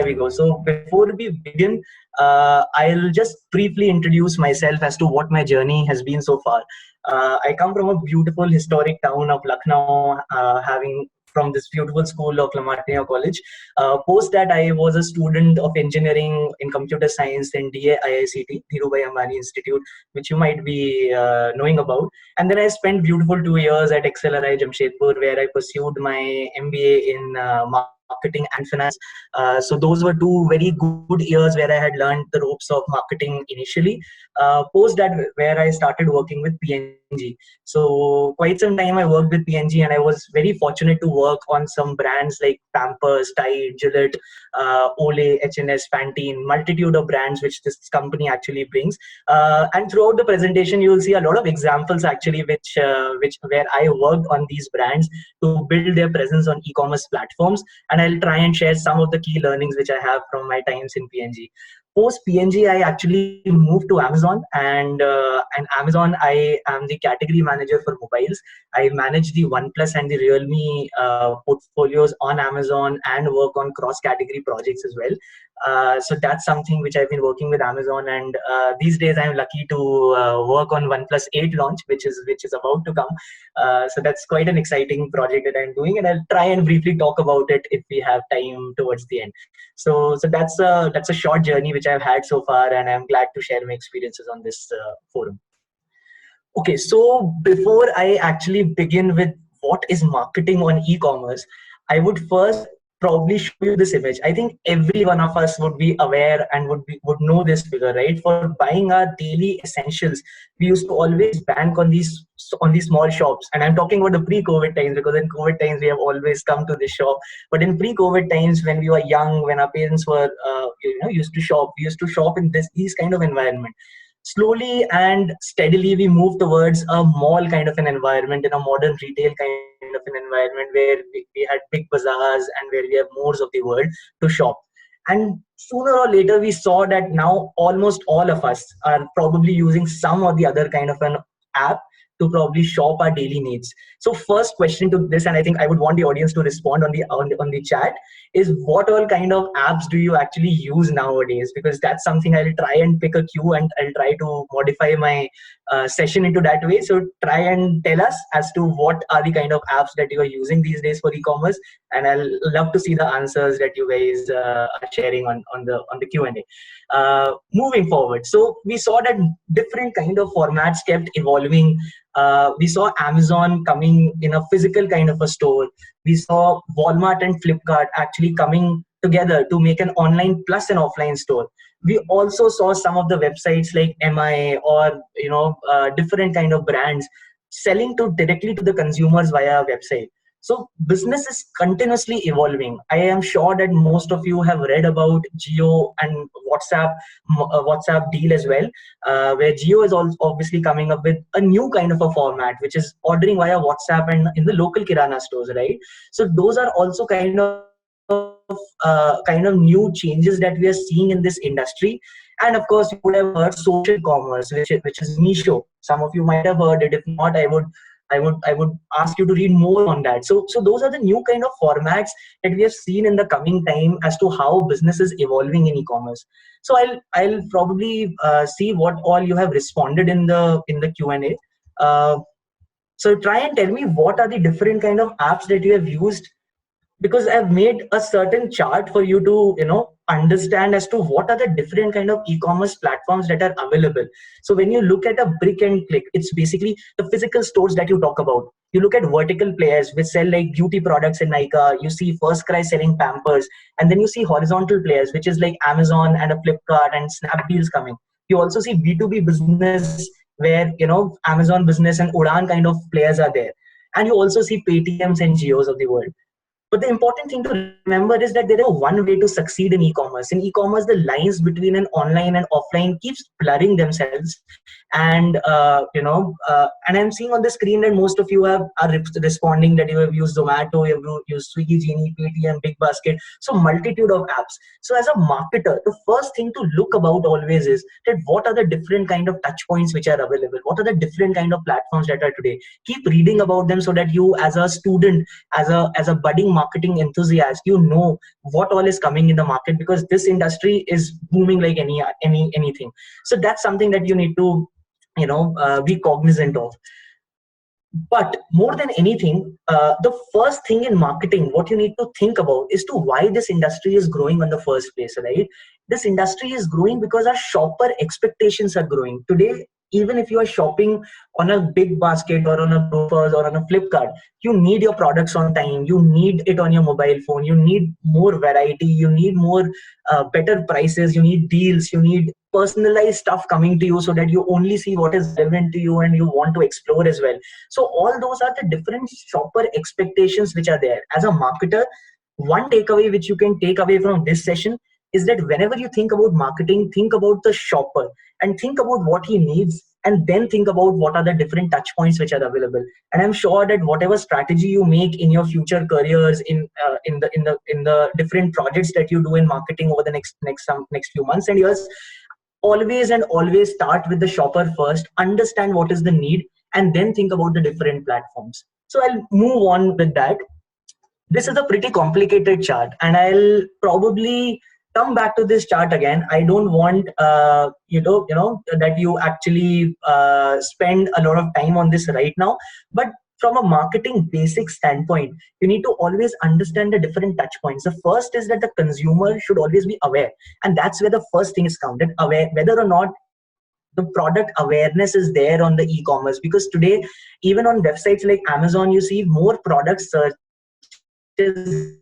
there we go. So before we begin, I'll just briefly introduce myself as to what my journey has been so far. I come from a beautiful historic town of Lucknow, having from this beautiful school of Lamartine College. Post that, I was a student of engineering in computer science in DAIICT, Dhirubhai Ambani Institute, which you might be knowing about. And then I spent beautiful 2 years at XLRI Jamshedpur, where I pursued my MBA in marketing and finance. So those were two very good years where I had learned the ropes of marketing initially. Post that, where I started working with P&G. So quite some time I worked with P&G, and I was very fortunate to work on some brands like Pampers, Tide, Gillette, Olay, HNS, Pantene, multitude of brands which this company actually brings. And throughout the presentation, you will see a lot of examples actually which where I worked on these brands to build their presence on e-commerce platforms. And I'll try and share some of the key learnings which I have from my times in P&G. Post P&G, I actually moved to Amazon, and Amazon, I am the category manager for mobiles. I manage the OnePlus and the Realme portfolios on Amazon and work on cross-category projects as well. So that's something which I've been working with Amazon, and these days I'm lucky to work on OnePlus 8 launch, which is about to come. So that's quite an exciting project that I'm doing, and I'll try and briefly talk about it if we have time towards the end. So that's a short journey which I've had so far, and I'm glad to share my experiences on this forum. Okay, so before I actually begin with what is marketing on e-commerce, I would first probably show you this image. I think every one of us would be aware and would know this figure, right? For buying our daily essentials, we used to always bank on these small shops. And I'm talking about the pre-COVID times, because in COVID times we have always come to this shop. But in pre-COVID times, when we were young, when our parents were used to shop, we used to shop in these kind of environment. Slowly and steadily, we move towards a mall kind of an environment, in a modern retail kind of an environment, where we had big bazaars and where we have malls of the world to shop. And sooner or later, we saw that now almost all of us are probably using some or the other kind of an app to probably shop our daily needs. So first question to this, and I think I would want the audience to respond on the chat, is what all kind of apps do you actually use nowadays? Because that's something I'll try and pick a cue, and I'll try to modify my session into that way. So try and tell us as to what are the kind of apps that you are using these days for e-commerce, and I'll love to see the answers that you guys are sharing on the Q&A. Moving forward, so we saw that different kind of formats kept evolving. We saw Amazon coming in a physical kind of a store. We saw Walmart and Flipkart actually coming together to make an online plus an offline store. We also saw some of the websites like MI or different kind of brands selling directly to the consumers via a website. So business is continuously evolving. I am sure that most of you have read about Jio and WhatsApp deal as well, where Jio is also obviously coming up with a new kind of a format, which is ordering via WhatsApp and in the local Kirana stores, right? So those are also kind of new changes that we are seeing in this industry. And of course, you would have heard social commerce, which is Meesho. Some of you might have heard it. If not, I would ask you to read more on that. So those are the new kind of formats that we have seen in the coming time as to how business is evolving in e-commerce. So I'll probably see what all you have responded in the Q&A. So try and tell me what are the different kind of apps that you have used, because I've made a certain chart for you to understand as to what are the different kind of e-commerce platforms that are available. So when you look at a brick and click, it's basically the physical stores that you talk about. You look at vertical players which sell like beauty products in Nykaa. You see FirstCry selling Pampers, and then you see horizontal players, which is like Amazon and a Flipkart and Snapdeals coming. You also see B2B business where Amazon Business and Udaan kind of players are there, and you also see Paytms and Jios of the world. But the important thing to remember is that there is one way to succeed in e-commerce. In e-commerce, the lines between an online and offline keeps blurring themselves. And and I'm seeing on the screen that most of you are responding that you have used Zomato, you have used Swiggy, Genie, Paytm, Big Basket, so multitude of apps. So as a marketer, the first thing to look about always is that what are the different kind of touch points which are available? What are the different kind of platforms that are today? Keep reading about them so that you, as a student, as a budding marketing enthusiast, you know what all is coming in the market, because this industry is booming like anything. So that's something that you need to be cognizant of. But more than anything, the first thing in marketing, what you need to think about is to why this industry is growing in the first place, right? This industry is growing because our shopper expectations are growing. Today, even if you are shopping on a big basket or on a Grofers or on a Flipkart, you need your products on time. You need it on your mobile phone. You need more variety. You need more better prices. You need deals. You need personalized stuff coming to you so that you only see what is relevant to you and you want to explore as well. So all those are the different shopper expectations which are there. As a marketer, one takeaway which you can take away from this session is that whenever you think about marketing, think about the shopper and think about what he needs, and then think about what are the different touch points which are available. And I'm sure that whatever strategy you make in your future careers, in the different projects that you do in marketing over the next few months and years, always start with the shopper first, understand what is the need, and then think about the different platforms. So I'll move on with that. This is a pretty complicated chart, and I'll probably come back to this chart again. I don't want that you actually spend a lot of time on this right now, but from a marketing basic standpoint, you need to always understand the different touch points. The first is that the consumer should always be aware, and that's where the first thing is counted, aware whether or not the product awareness is there on the e-commerce. Because today, even on websites like Amazon, you see more product searches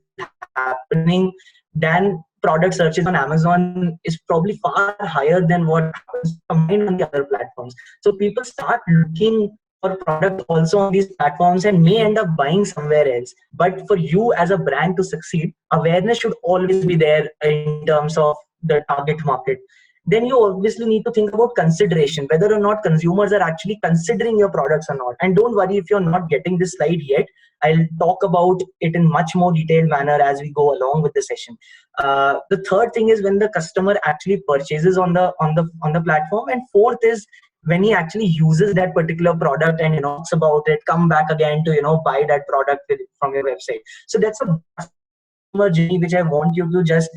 happening than product searches on Amazon is probably far higher than what happens combined on the other platforms. So people start looking for product also on these platforms and may end up buying somewhere else. But for you as a brand to succeed, awareness should always be there in terms of the target market. Then you obviously need to think about consideration, whether or not consumers are actually considering your products or not. And don't worry if you're not getting this slide yet. I'll talk about it in much more detailed manner as we go along with the session. The third thing is when the customer actually purchases on the platform, and fourth is when he actually uses that particular product and talks about it, come back again to buy that product from your website. So that's a journey which I want you to just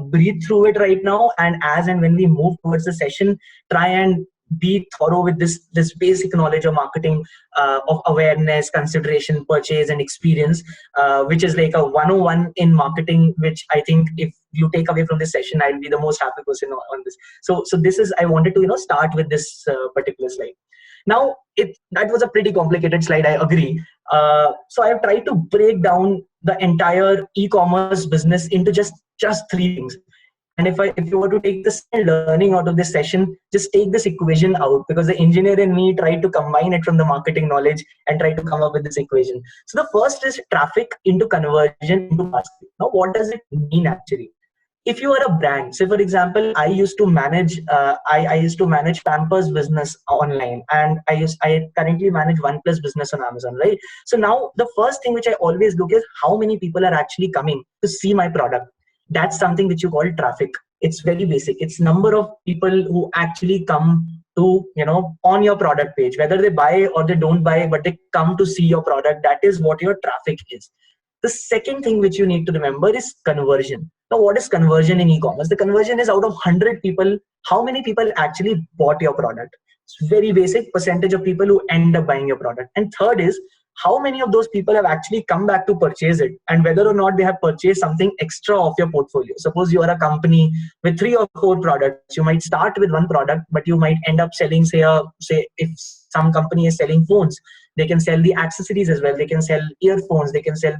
breathe through it right now, and as and when we move towards the session, try and be thorough with this basic knowledge of marketing, of awareness, consideration, purchase, and experience, which is like a 101 in marketing, which I think if you take away from this session, I'll be the most happy person on this. So this is, I wanted to start with this particular slide. Now, that was a pretty complicated slide, I agree. So I've tried to break down the entire e-commerce business into just three things. And if you were to take this learning out of this session, just take this equation out, because the engineer in me tried to combine it from the marketing knowledge and try to come up with this equation. So the first is traffic into conversion into basket. Now, what does it mean actually? If you are a brand, say for example, I used to manage Pampers business online, and I currently manage OnePlus business on Amazon, right? So now the first thing which I always look is how many people are actually coming to see my product. That's something which you call traffic. It's very basic. It's number of people who actually come to on your product page, whether they buy or they don't buy, but they come to see your product. That is what your traffic is. The second thing which you need to remember is conversion. Now, what is conversion in e-commerce? The conversion is out of 100 people, how many people actually bought your product? It's very basic percentage of people who end up buying your product. And third is how many of those people have actually come back to purchase it, and whether or not they have purchased something extra of your portfolio. Suppose you are a company with 3 or 4 products. You might start with one product, but you might end up selling, say if some company is selling phones, they can sell the accessories as well. They can sell earphones, they can sell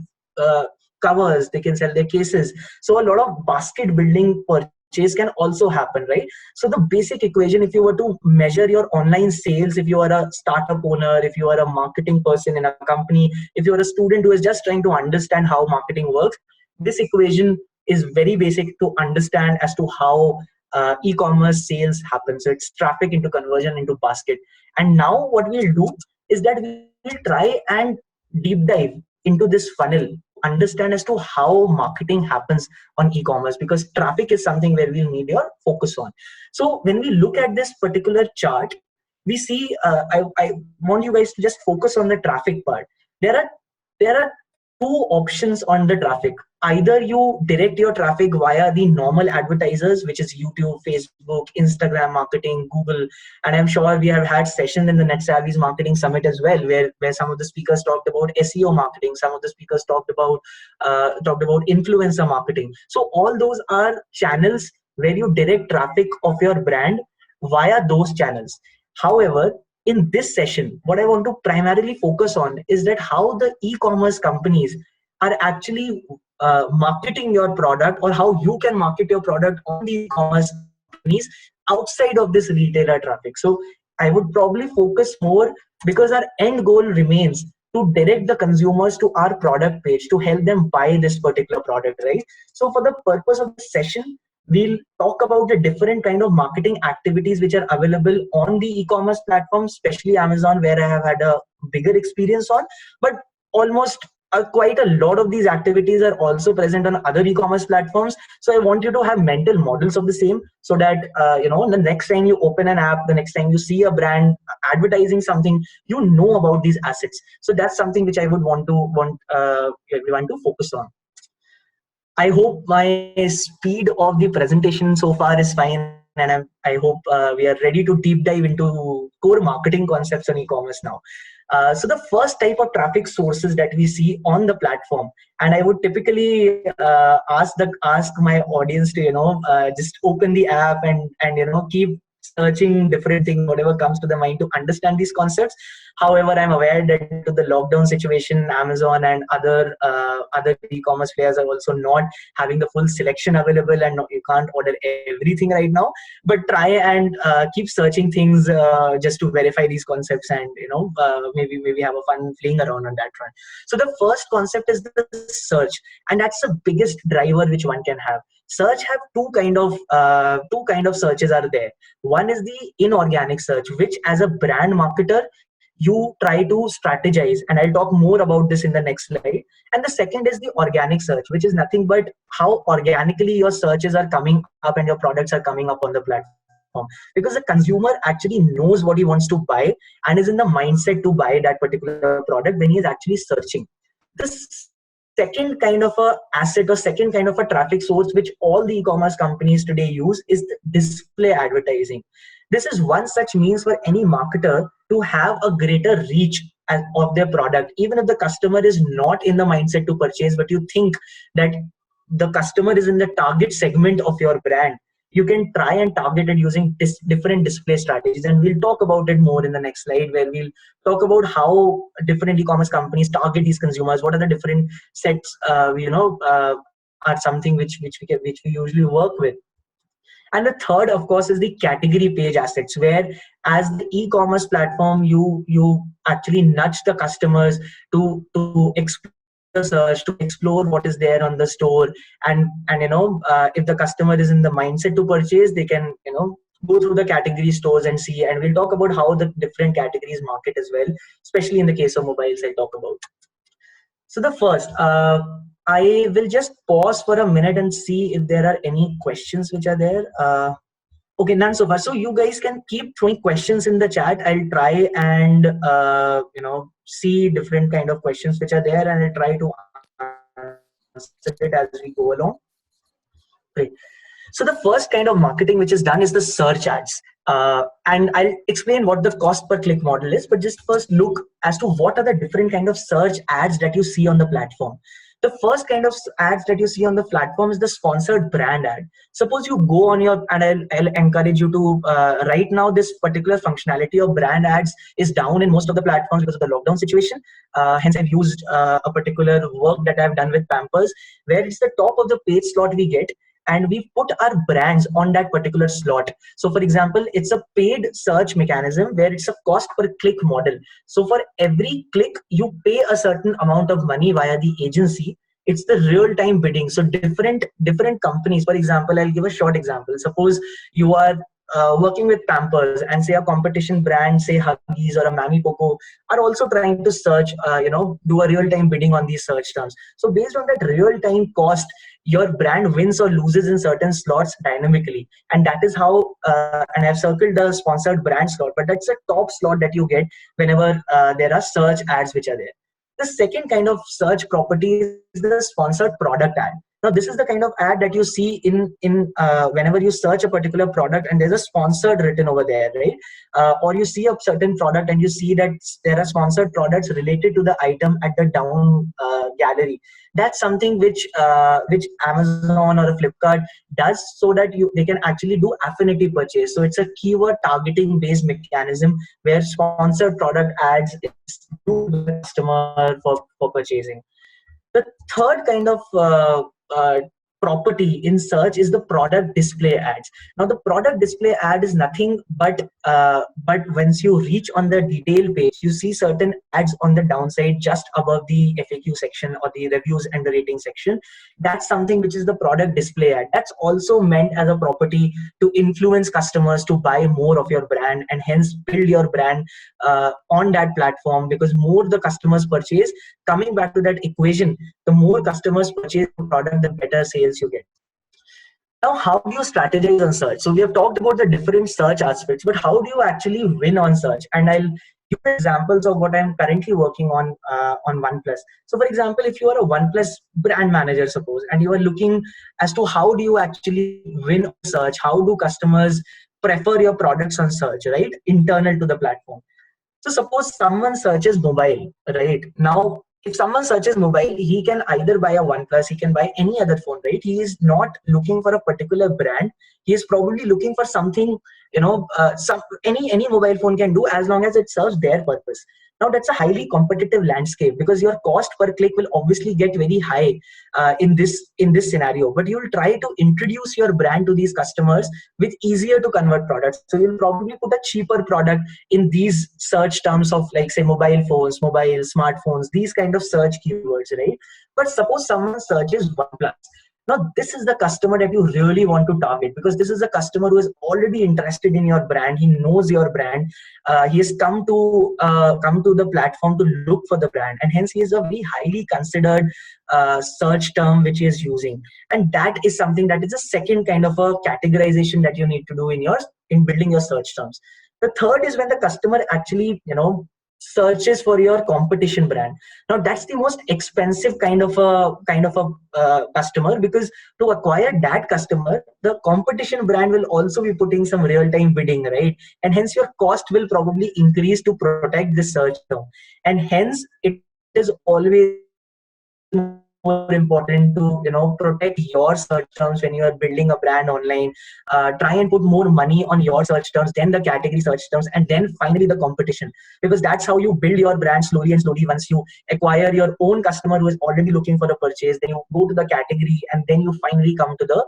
covers, they can sell their cases. So a lot of basket building purchase can also happen, right? So the basic equation, if you were to measure your online sales, if you are a startup owner, if you are a marketing person in a company, if you are a student who is just trying to understand how marketing works, this equation is very basic to understand as to how e-commerce sales happen. So it's traffic into conversion into basket. And now what we'll do is that we'll try and deep dive into this funnel, understand as to how marketing happens on e-commerce, because traffic is something where we'll need your focus on. So when we look at this particular chart, we see I want you guys to just focus on the traffic part. There are two options on the traffic. Either you direct your traffic via the normal advertisers, which is YouTube, Facebook, Instagram marketing, Google. And I'm sure we have had sessions in the NetSavvy's Marketing Summit as well, where some of the speakers talked about SEO marketing, some of the speakers talked about influencer marketing. So all those are channels where you direct traffic of your brand via those channels. However, in this session, what I want to primarily focus on is that how the e-commerce companies are actually marketing your product, or how you can market your product on the e-commerce companies outside of this retailer traffic. So I would probably focus more, because our end goal remains to direct the consumers to our product page to help them buy this particular product, right? So for the purpose of this session, we'll talk about the different kind of marketing activities which are available on the e-commerce platforms, especially Amazon, where I have had a bigger experience on. But almost quite a lot of these activities are also present on other e-commerce platforms. So I want you to have mental models of the same, so that the next time you open an app, the next time you see a brand advertising something, you know about these assets. So that's something which I would want everyone to focus on. I hope my speed of the presentation so far is fine, and I hope we are ready to deep dive into core marketing concepts on e-commerce now. So the first type of traffic sources that we see on the platform, and I would typically ask my audience to just open the app and keep searching different things, whatever comes to the mind, to understand these concepts. However, I'm aware that due to the lockdown situation, Amazon and other e-commerce players are also not having the full selection available, and you can't order everything right now. But try and keep searching things just to verify these concepts, and maybe have a fun playing around on that front. So the first concept is the search, and that's the biggest driver which one can have. Search have two kind of searches are there. One is the inorganic search, which as a brand marketer you try to strategize, and I'll talk more about this in the next slide. And the second is the organic search, which is nothing but how organically your searches are coming up and your products are coming up on the platform, because the consumer actually knows what he wants to buy and is in the mindset to buy that particular product when he is actually searching. The second kind of a asset, or second kind of a traffic source which all the e-commerce companies today use, is the display advertising. This is one such means for any marketer to have a greater reach of their product, even if the customer is not in the mindset to purchase, but you think that the customer is in the target segment of your brand. You can try and target it using different display strategies, and we'll talk about it more in the next slide, where we'll talk about how different e-commerce companies target these consumers, what are the different sets are something which we usually work with. And the third, of course, is the category page assets, where as the e-commerce platform, you actually nudge the customers to explore the search, to explore what is there on the store, and if the customer is in the mindset to purchase, they can go through the category stores and see. And we'll talk about how the different categories market as well, especially in the case of mobiles. I'll talk about. So the first, I will just pause for a minute and see if there are any questions which are there. Okay, none so far. So you guys can keep throwing questions in the chat. I'll try and see different kind of questions which are there, and I'll try to answer it as we go along. Great. So the first kind of marketing which is done is the search ads. And I'll explain what the cost per click model is, but just first look as to what are the different kind of search ads that you see on the platform. The first kind of ads that you see on the platform is the sponsored brand ad. Suppose you go on your, and I'll encourage you to, right now this particular functionality of brand ads is down in most of the platforms because of the lockdown situation. Hence I've used a particular work that I've done with Pampers, where it's the top of the page slot we get, and we put our brands on that particular slot. So for example, it's a paid search mechanism where it's a cost per click model. So for every click, you pay a certain amount of money via the agency. It's the real-time bidding. So different companies, for example, I'll give a short example. Suppose you are working with Pampers, and say a competition brand, say Huggies or a Mami Poco, are also trying to search, do a real-time bidding on these search terms. So based on that real-time cost, your brand wins or loses in certain slots dynamically. And that is how, and I've circled the sponsored brand slot, but that's a top slot that you get whenever there are search ads which are there. The second kind of search property is the sponsored product ad. Now, this is the kind of ad that you see in whenever you search a particular product and there's a sponsored written over there, right? Or you see a certain product and you see that there are sponsored products related to the item at the down gallery. That's something which Amazon or a Flipkart does, so that they can actually do affinity purchase. So it's a keyword targeting based mechanism where sponsored product ads is to the customer for purchasing. The third kind of property in search is the product display ads. Now, the product display ad is nothing but once you reach on the detail page, you see certain ads on the downside just above the FAQ section or the reviews and the rating section. That's something which is the product display ad. That's also meant as a property to influence customers to buy more of your brand and hence build your brand on that platform, because more the customers purchase, coming back to that equation, the more customers purchase the product, the better sales you get. Now, how do you strategize on search? So we have talked about the different search aspects, but how do you actually win on search? And I'll give examples of what I'm currently working on OnePlus. So, for example, if you are a OnePlus brand manager, suppose, and you are looking as to how do you actually win on search, how do customers prefer your products on search, right? Internal to the platform. So suppose someone searches mobile, right? Now, if someone searches mobile, he can either buy a OnePlus, he can buy any other phone, right? He is not looking for a particular brand. He is probably looking for something, any mobile phone can do as long as it serves their purpose. Now, that's a highly competitive landscape because your cost per click will obviously get very high in this scenario. But you'll try to introduce your brand to these customers with easier to convert products. So you'll probably put a cheaper product in these search terms of, like, say, mobile phones, mobile smartphones, these kind of search keywords, right? But suppose someone searches OnePlus. Now, this is the customer that you really want to target, because this is a customer who is already interested in your brand. He knows your brand. He has come to the platform to look for the brand, and hence he is a very highly considered search term which he is using. And that is something that is a second kind of a categorization that you need to do in building your search terms. The third is when the customer actually searches for your competition brand. Now, that's the most expensive kind of a customer, because to acquire that customer, the competition brand will also be putting some real-time bidding, right? And hence your cost will probably increase to protect this search term. And hence it is always more important to protect your search terms when you are building a brand online. Try and put more money on your search terms, then the category search terms, and then finally the competition, because that's how you build your brand slowly and slowly. Once you acquire your own customer who is already looking for a purchase, then you go to the category, and then you finally come to the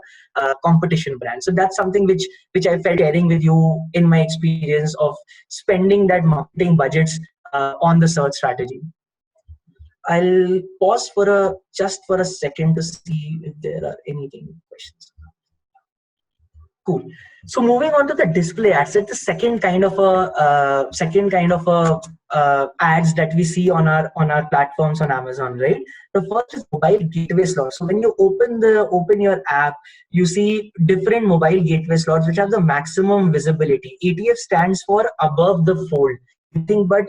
competition brand. So that's something which I felt sharing with you in my experience of spending that marketing budgets on the search strategy. I'll pause just for a second to see if there are anything questions. Cool. So moving on to the display ads, it's the second kind of ads that we see on our platforms on Amazon, right? The first is mobile gateway slots. So when you open your app, you see different mobile gateway slots which have the maximum visibility. ATF stands for above the fold. Nothing but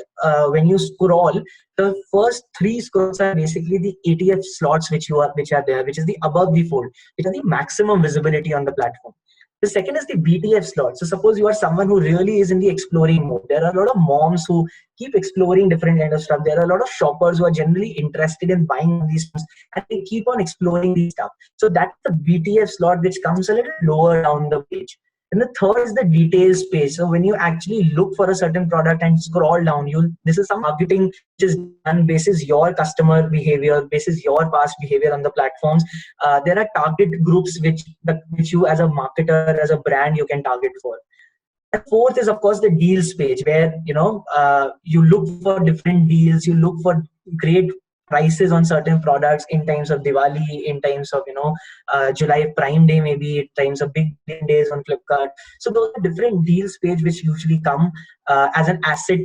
when you scroll, the first three scrolls are basically the ATF slots which are there, which is the above the fold, which are the maximum visibility on the platform. The second is the BTF slot. So suppose you are someone who really is in the exploring mode. There are a lot of moms who keep exploring different kind of stuff. There are a lot of shoppers who are generally interested in buying these things, and they keep on exploring these stuff. So that's the BTF slot, which comes a little lower down the page. And the third is the details page. So when you actually look for a certain product and scroll down, this is some targeting which is done basis your customer behavior, basis your past behavior on the platforms. There are target groups which you as a marketer, as a brand, you can target for. The fourth is, of course, the deals page, where you look for different deals, you look for great prices on certain products in times of Diwali, in times of July Prime Day, maybe in times of big days on Flipkart. So those are different deals page which usually come as an asset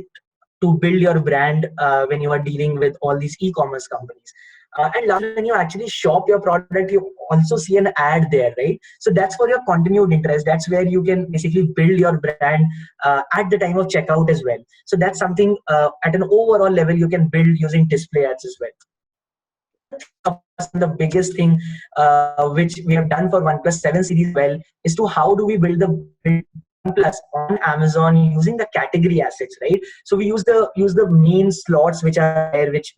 to build your brand when you are dealing with all these e-commerce companies. And last, when you actually shop your product, you also see an ad there, right? So that's for your continued interest. That's where you can basically build your brand at the time of checkout as well. So that's something at an overall level you can build using display ads as well. The biggest thing which we have done for OnePlus 7 series well is to how do we build the OnePlus on Amazon using the category assets, right? So we use the main slots which are there, which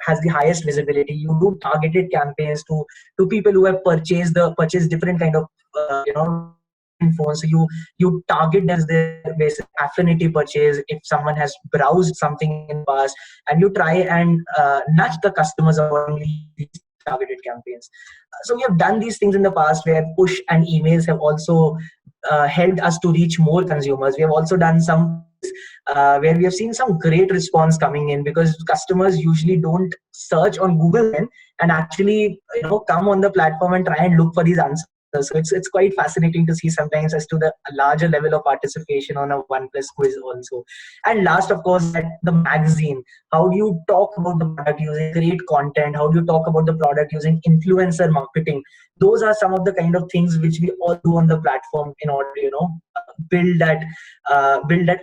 has the highest visibility. You do targeted campaigns to people who have purchased different kind of phones. So you target them as their basic affinity purchase. If someone has browsed something in the past, and you try and nudge the customers accordingly. These targeted campaigns. So we have done these things in the past where push and emails have also helped us to reach more consumers. We have also done some where we have seen some great response coming in, because customers usually don't search on Google then and actually come on the platform and try and look for these answers. So it's quite fascinating to see sometimes as to the larger level of participation on a OnePlus quiz also. And last, of course, the magazine. How do you talk about the product using great content? How do you talk about the product using influencer marketing? Those are some of the kind of things which we all do on the platform in order to build that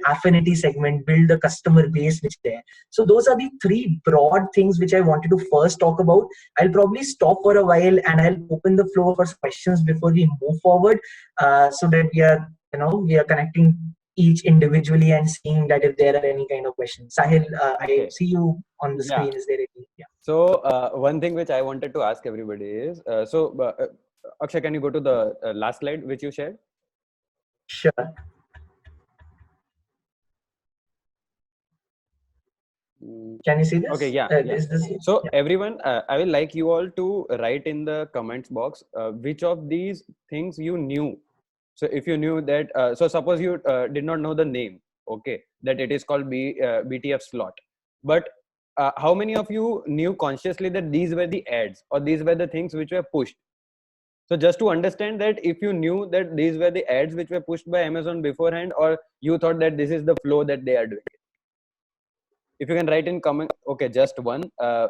affinity segment, build the customer base which is there. So those are the three broad things which I wanted to first talk about. I'll probably stop for a while and I'll open the floor for questions before we move forward, so that we are connecting each individually and seeing that if there are any kind of questions. Sahil, I see you on the screen. Is there any? Yeah. So one thing which I wanted to ask everybody is, Akshay, can you go to the last slide which you shared? Sure. Can you see this? Okay, yeah. So everyone, I will like you all to write in the comments box which of these things you knew. So if you knew that, so suppose you did not know the name, okay, that it is called BTF slot, but how many of you knew consciously that these were the ads or these were the things which were pushed? So just to understand that, if you knew that these were the ads which were pushed by Amazon beforehand, or you thought that this is the flow that they are doing. If you can write in comment, okay, just one,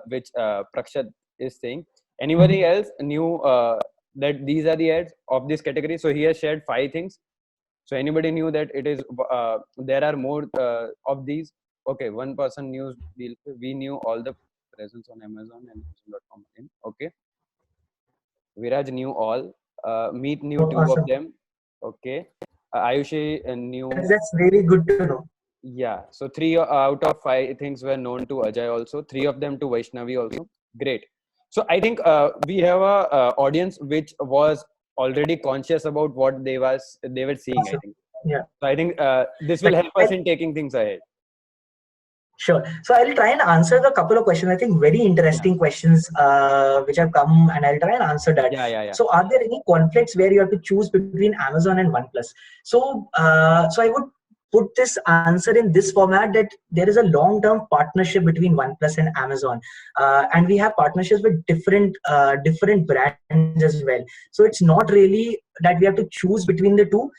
which Prakshat is saying. Anybody else knew that these are the ads of this category? So he has shared 5 things. So anybody knew that it is there are more of these? Okay, one person knew. We knew all the presence on Amazon and Amazon.com. Okay, Viraj knew all. Meet knew 2 awesome. of them. Okay, Ayushi knew. That's really good to know. Yeah, so 3 out of 5 things were known to Ajay also. 3 of them to Vaishnavi also. Great. So I think we have a audience which was already conscious about what they were seeing. Awesome. I think. Yeah. So I think this will help us in taking things ahead. Sure. So I'll try and answer the couple of questions. I think very interesting questions which have come, and I'll try and answer that. Yeah. So are there any conflicts where you have to choose between Amazon and OnePlus? So I would put this answer in this format, that there is a long-term partnership between OnePlus and Amazon, and we have partnerships with different brands as well. So it's not really that we have to choose between the two.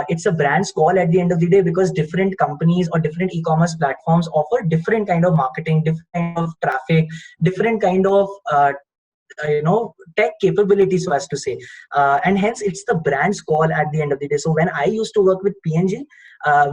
It's a brand's call at the end of the day, because different companies or different e-commerce platforms offer different kind of marketing, different kind of traffic, different kind of tech capabilities, so as to say, and hence it's the brand's call at the end of the day. So when I used to work with P&G,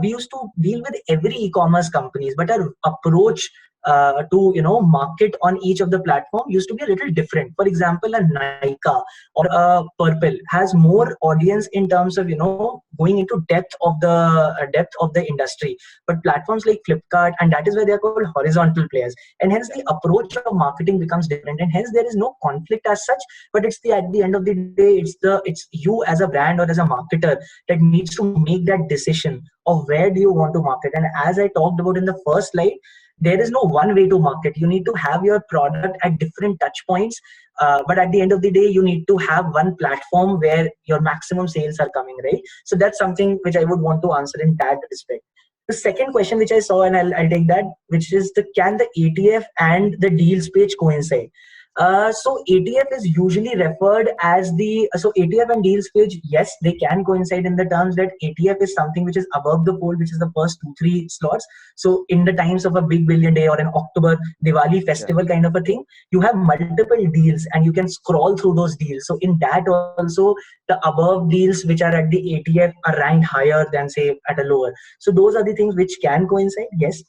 we used to deal with every e-commerce companies, but our approach to market on each of the platform used to be a little different. For example, a Nykaa or a Purple has more audience in terms of going into depth of the industry, but platforms like Flipkart, and that is why they are called horizontal players, and hence the approach of marketing becomes different, and hence there is no conflict as such. But at the end of the day, it's you as a brand or as a marketer that needs to make that decision of where do you want to market. And as I talked about in the first slide, there is no one way to market. You need to have your product at different touch points, but at the end of the day, you need to have one platform where your maximum sales are coming, right? So that's something which I would want to answer in that respect. The second question which I saw, and I'll take that, which is can the ATF and the deals page coincide? So ATF is usually referred as so ATF and deals page, yes, they can coincide in the terms that ATF is something which is above the fold, which is the first 2-3 slots. So in the times of a big billion day or an October Diwali festival kind of a thing, you have multiple deals and you can scroll through those deals. So in that also, the above deals which are at the ATF are ranked higher than say at a lower. So those are the things which can coincide, yes.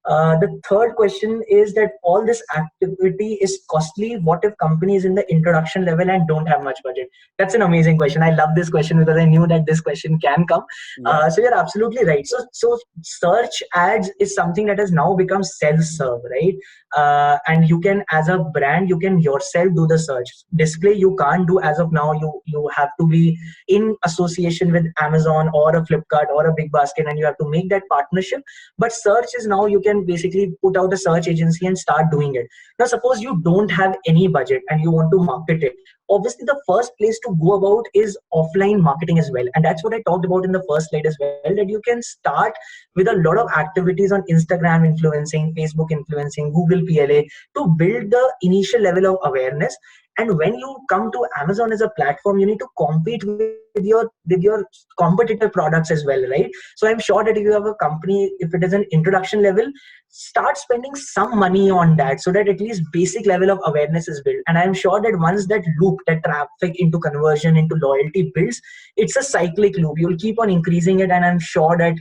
The third question is that all this activity is costly. What if company is in the introduction level and don't have much budget? That's an amazing question. I love this question because I knew that this question can come. Yeah. So you're absolutely right. So search ads is something that has now become self-serve, right? And you can, as a brand, you can yourself do the search. Display you can't do as of now. You have to be in association with Amazon or a Flipkart or a Big Basket, and you have to make that partnership. But search is now you can basically put out a search agency and start doing it. Now suppose you don't have any budget and you want to market it. Obviously the first place to go about is offline marketing as well, and that's what I talked about in the first slide as well, that you can start with a lot of activities on Instagram influencing, Facebook influencing, Google PLA to build the initial level of awareness. And when you come to Amazon as a platform, you need to compete with your competitor products as well, right? So I'm sure that if you have a company, if it is an introduction level, start spending some money on that so that at least basic level of awareness is built. And I'm sure that once that loop, that traffic into conversion into loyalty builds, it's a cyclic loop. You'll keep on increasing it, and I'm sure that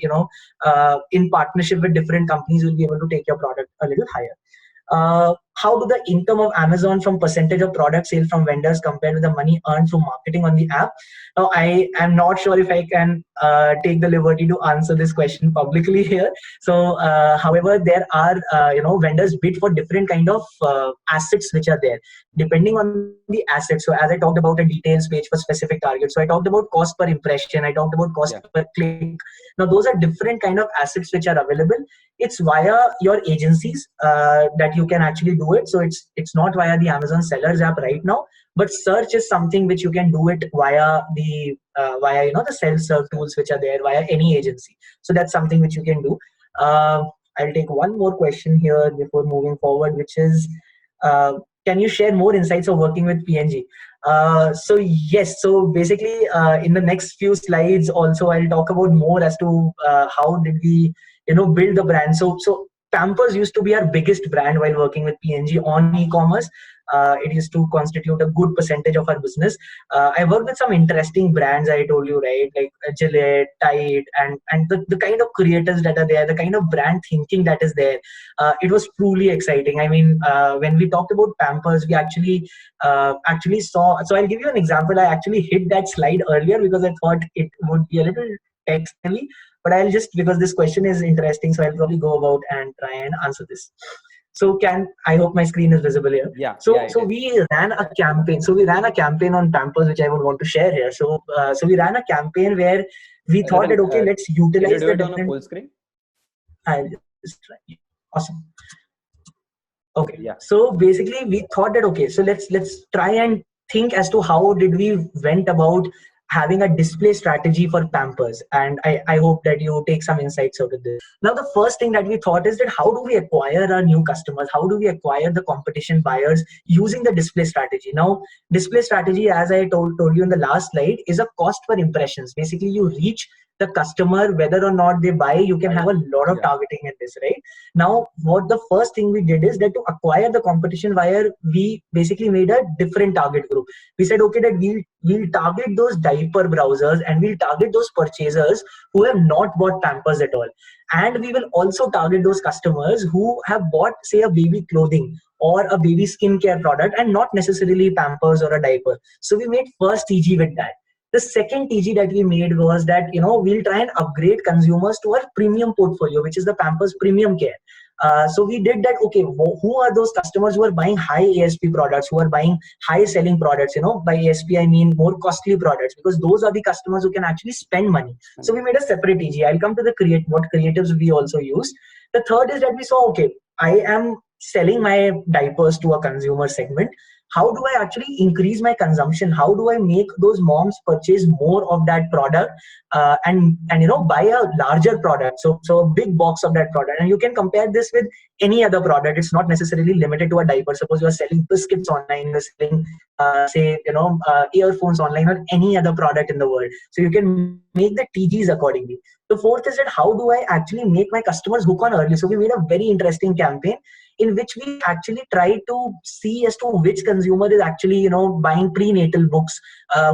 in partnership with different companies, you'll be able to take your product a little higher. How do the income of Amazon from percentage of product sale from vendors compare with the money earned through marketing on the app? Now, I am not sure if I can take the liberty to answer this question publicly here. So, however, there are vendors bid for different kind of assets which are there, depending on the asset. So, as I talked about a details page for specific targets. So, I talked about cost per impression. I talked about cost per click. Now, those are different kind of assets which are available. It's via your agencies that you can actually do it. So it's not via the Amazon sellers app right now, but search is something which you can do it via the self-serve tools which are there via any agency. So that's something which you can do. I'll take one more question here before moving forward, which is can you share more insights of working with P&G? So yes, so basically in the next few slides also I'll talk about more as to how did we build the brand. So Pampers used to be our biggest brand while working with P&G on e-commerce. It used to constitute a good percentage of our business. I worked with some interesting brands, I told you, right? Like Gillette, Tide, and the kind of creators that are there, the kind of brand thinking that is there. It was truly exciting. I mean, when we talked about Pampers, we actually saw. So I'll give you an example. I actually hit that slide earlier because I thought it would be a little text heavy, but I'll just, because this question is interesting, so I'll probably go about and try and answer this. So I hope my screen is visible here. Yeah. So we ran a campaign. So we ran a campaign on Pampers, which I would want to share here. So we ran a campaign where we thought that okay, let's utilize the different. On a full screen? I'll just try. Awesome. Okay. Yeah. So basically, we thought that okay, so let's try and think as to how did we went about having a display strategy for Pampers, and I hope that you take some insights out of this. Now, the first thing that we thought is that how do we acquire our new customers? How do we acquire the competition buyers using the display strategy? Now, display strategy, as I told you in the last slide, is a cost per impressions. Basically, you reach the customer whether or not they buy. You can have a lot of targeting in this, right? Now, what the first thing we did is that to acquire the competition buyer, we basically made a different target group. We said, okay, that we'll target those diaper browsers and we'll target those purchasers who have not bought Pampers at all. And we will also target those customers who have bought, say, a baby clothing or a baby skincare product and not necessarily Pampers or a diaper. So we made first TG with that. The second TG that we made was that, we'll try and upgrade consumers to our premium portfolio, which is the Pampers Premium Care. So we did that. Okay, who are those customers who are buying high ASP products, who are buying high selling products? By ASP, I mean more costly products, because those are the customers who can actually spend money. So we made a separate TG. I'll come to the what creatives we also used. The third is that we saw, okay, I am selling my diapers to a consumer segment. how do I actually increase my consumption? How do I make those moms purchase more of that product, and buy a larger product, so a big box of that product? And you can compare this with any other product. It's not necessarily limited to a diaper. Suppose you are selling biscuits online, you're selling say earphones online, or any other product in the world. So you can make the TGs accordingly. The fourth is that how do I actually make my customers hook on early? So we made a very interesting campaign in which we actually try to see as to which consumer is actually buying prenatal books,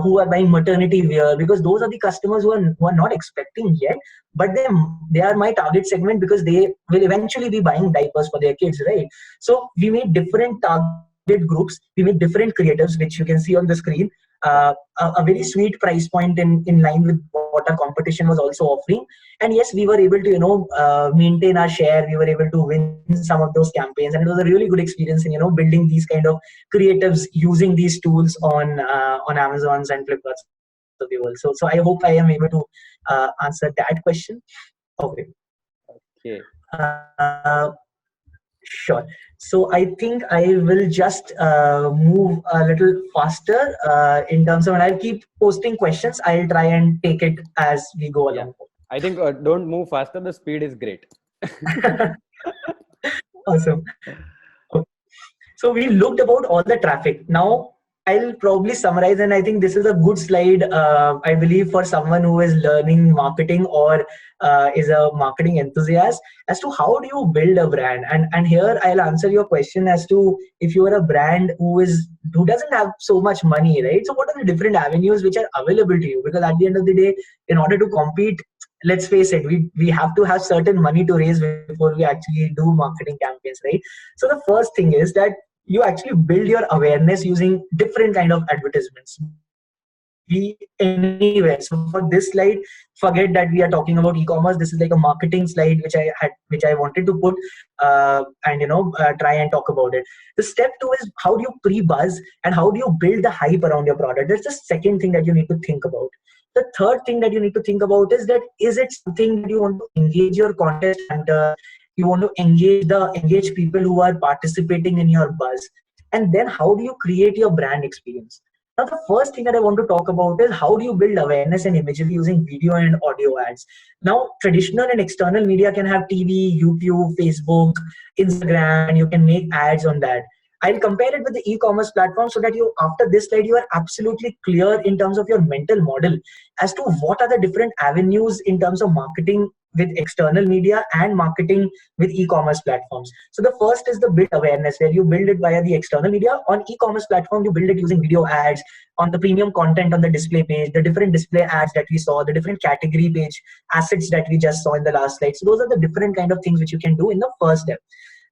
who are buying maternity wear, because those are the customers who are not expecting yet, but they are my target segment, because they will eventually be buying diapers for their kids, right? So we made different target groups, we made different creatives, which you can see on the screen. A very sweet price point in line with what our competition was also offering. And yes, we were able to maintain our share. We were able to win some of those campaigns, and it was a really good experience in building these kind of creatives using these tools on Amazon's and Flipkart's of the world. So I hope I am able to answer that question. Okay. Okay. Sure. So I think I will just move a little faster in terms of, and I'll keep posting questions. I'll try and take it as we go along. I think don't move faster. The speed is great. Awesome. Okay. So we looked about all the traffic. Now I'll probably summarize, and I think this is a good slide, I believe, for someone who is learning marketing or is a marketing enthusiast, as to how do you build a brand. And here I'll answer your question as to, if you are a brand who doesn't have so much money, right? So what are the different avenues which are available to you? Because at the end of the day, in order to compete, let's face it, we have to have certain money to raise before we actually do marketing campaigns, right? So the first thing is that you actually build your awareness using different kind of advertisements. Be anywhere. So for this slide, forget that we are talking about e-commerce. This is like a marketing slide which I wanted to put and try and talk about it. The step 2 is, how do you pre-buzz and how do you build the hype around your product? That's the second thing that you need to think about. The third thing that you need to think about is that, is it something that you want to engage your contest hunter, you want to engage people who are participating in your buzz? And then how do you create your brand experience? Now, the first thing that I want to talk about is, how do you build awareness and imagery using video and audio ads? Now, traditional and external media can have TV, YouTube, Facebook, Instagram, and you can make ads on that. I'll compare it with the e-commerce platform, so that after this slide, you are absolutely clear in terms of your mental model as to what are the different avenues in terms of marketing with external media and marketing with e-commerce platforms. So the first is the build awareness, where you build it via the external media. On e-commerce platform, you build it using video ads, on the premium content on the display page, the different display ads that we saw, the different category page assets that we just saw in the last slide. So those are the different kind of things which you can do in the first step.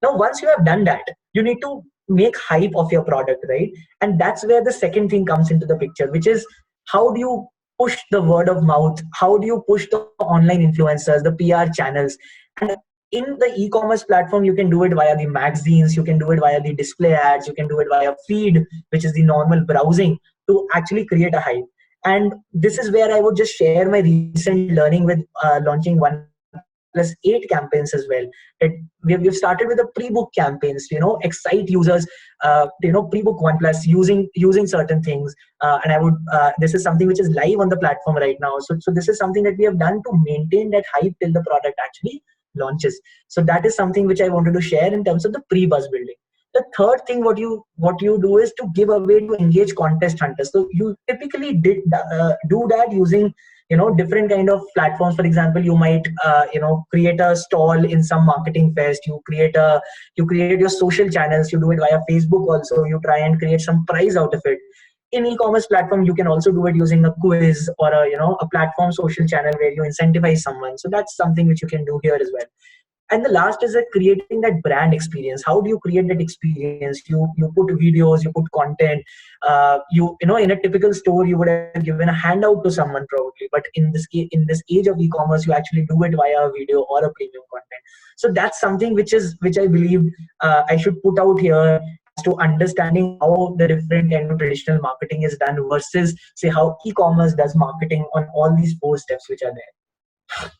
Now, once you have done that, you need to make hype of your product, right? And that's where the second thing comes into the picture, which is, how do you push the word of mouth? How do you push the online influencers, the PR channels? And in the e-commerce platform, you can do it via the magazines, you can do it via the display ads, you can do it via feed, which is the normal browsing, to actually create a hype. And this is where I would just share my recent learning with launching OnePlus 8 campaigns as well. We've started with the pre-book campaigns to excite users, pre-book OnePlus using certain things. And I would this is something which is live on the platform right now. So this is something that we have done to maintain that hype till the product actually launches. So that is something which I wanted to share in terms of the pre-buzz building. The third thing, what you do is to give away to engage contest hunters. So you typically do that using different kind of platforms. For example, you might create a stall in some marketing fest. You create your social channels. You do it via Facebook also. You try and create some prize out of it. In e-commerce platform, you can also do it using a quiz or a platform social channel where you incentivize someone. So that's something which you can do here as well. And the last is that creating that brand experience. How do you create that experience? You put videos, you put content. In a typical store, you would have given a handout to someone probably, but in this age of e-commerce, you actually do it via a video or a premium content. So that's something which I believe I should put out here, as to understanding how the different kind of traditional marketing is done versus, say, how e-commerce does marketing on all these 4 steps which are there.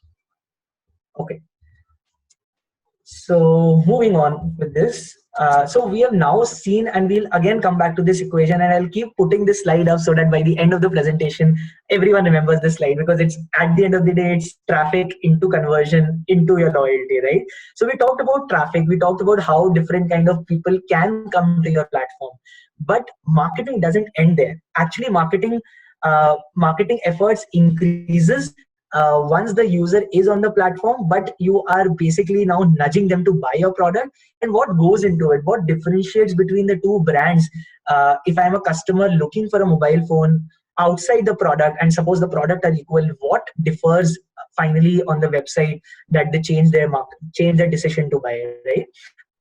Okay. So moving on with this, So we have now seen, and we'll again come back to this equation, and I'll keep putting this slide up so that by the end of the presentation, everyone remembers this slide, because it's at the end of the day, it's traffic into conversion into your loyalty, right? So we talked about traffic, we talked about how different kind of people can come to your platform, but marketing doesn't end there. Actually, marketing efforts increases once the user is on the platform, but you are basically now nudging them to buy your product. And what goes into it, what differentiates between the two brands? If I'm a customer looking for a mobile phone outside the product, and suppose the product are equal, what differs finally on the website that they change their decision to buy, right?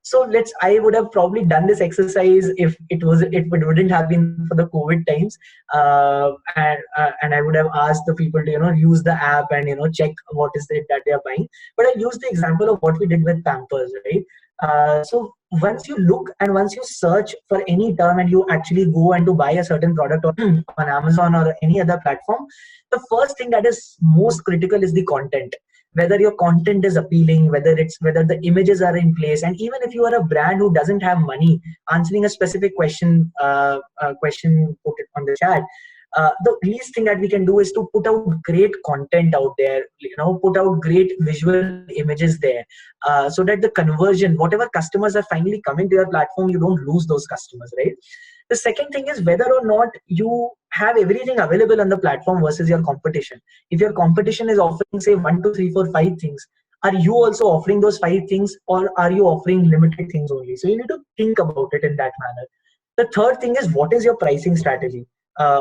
So I would have probably done this exercise if it wouldn't have been for the COVID times, and I would have asked the people to use the app and check what is it that they are buying. But I used the example of what we did with Pampers, right? So once you look and once you search for any term and you actually go and to buy a certain product on Amazon or any other platform, the first thing that is most critical is the content. Whether your content is appealing, whether the images are in place, and even if you are a brand who doesn't have money, answering a specific question put it on the chat, the least thing that we can do is to put out great content out there, put out great visual images there, so that the conversion, whatever customers are finally coming to your platform, you don't lose those customers, right? The second thing is whether or not you have everything available on the platform versus your competition. If your competition is offering, say, 1, 2, 3, 4, 5 things, are you also offering those 5 things, or are you offering limited things only? So you need to think about it in that manner. The third thing is, what is your pricing strategy?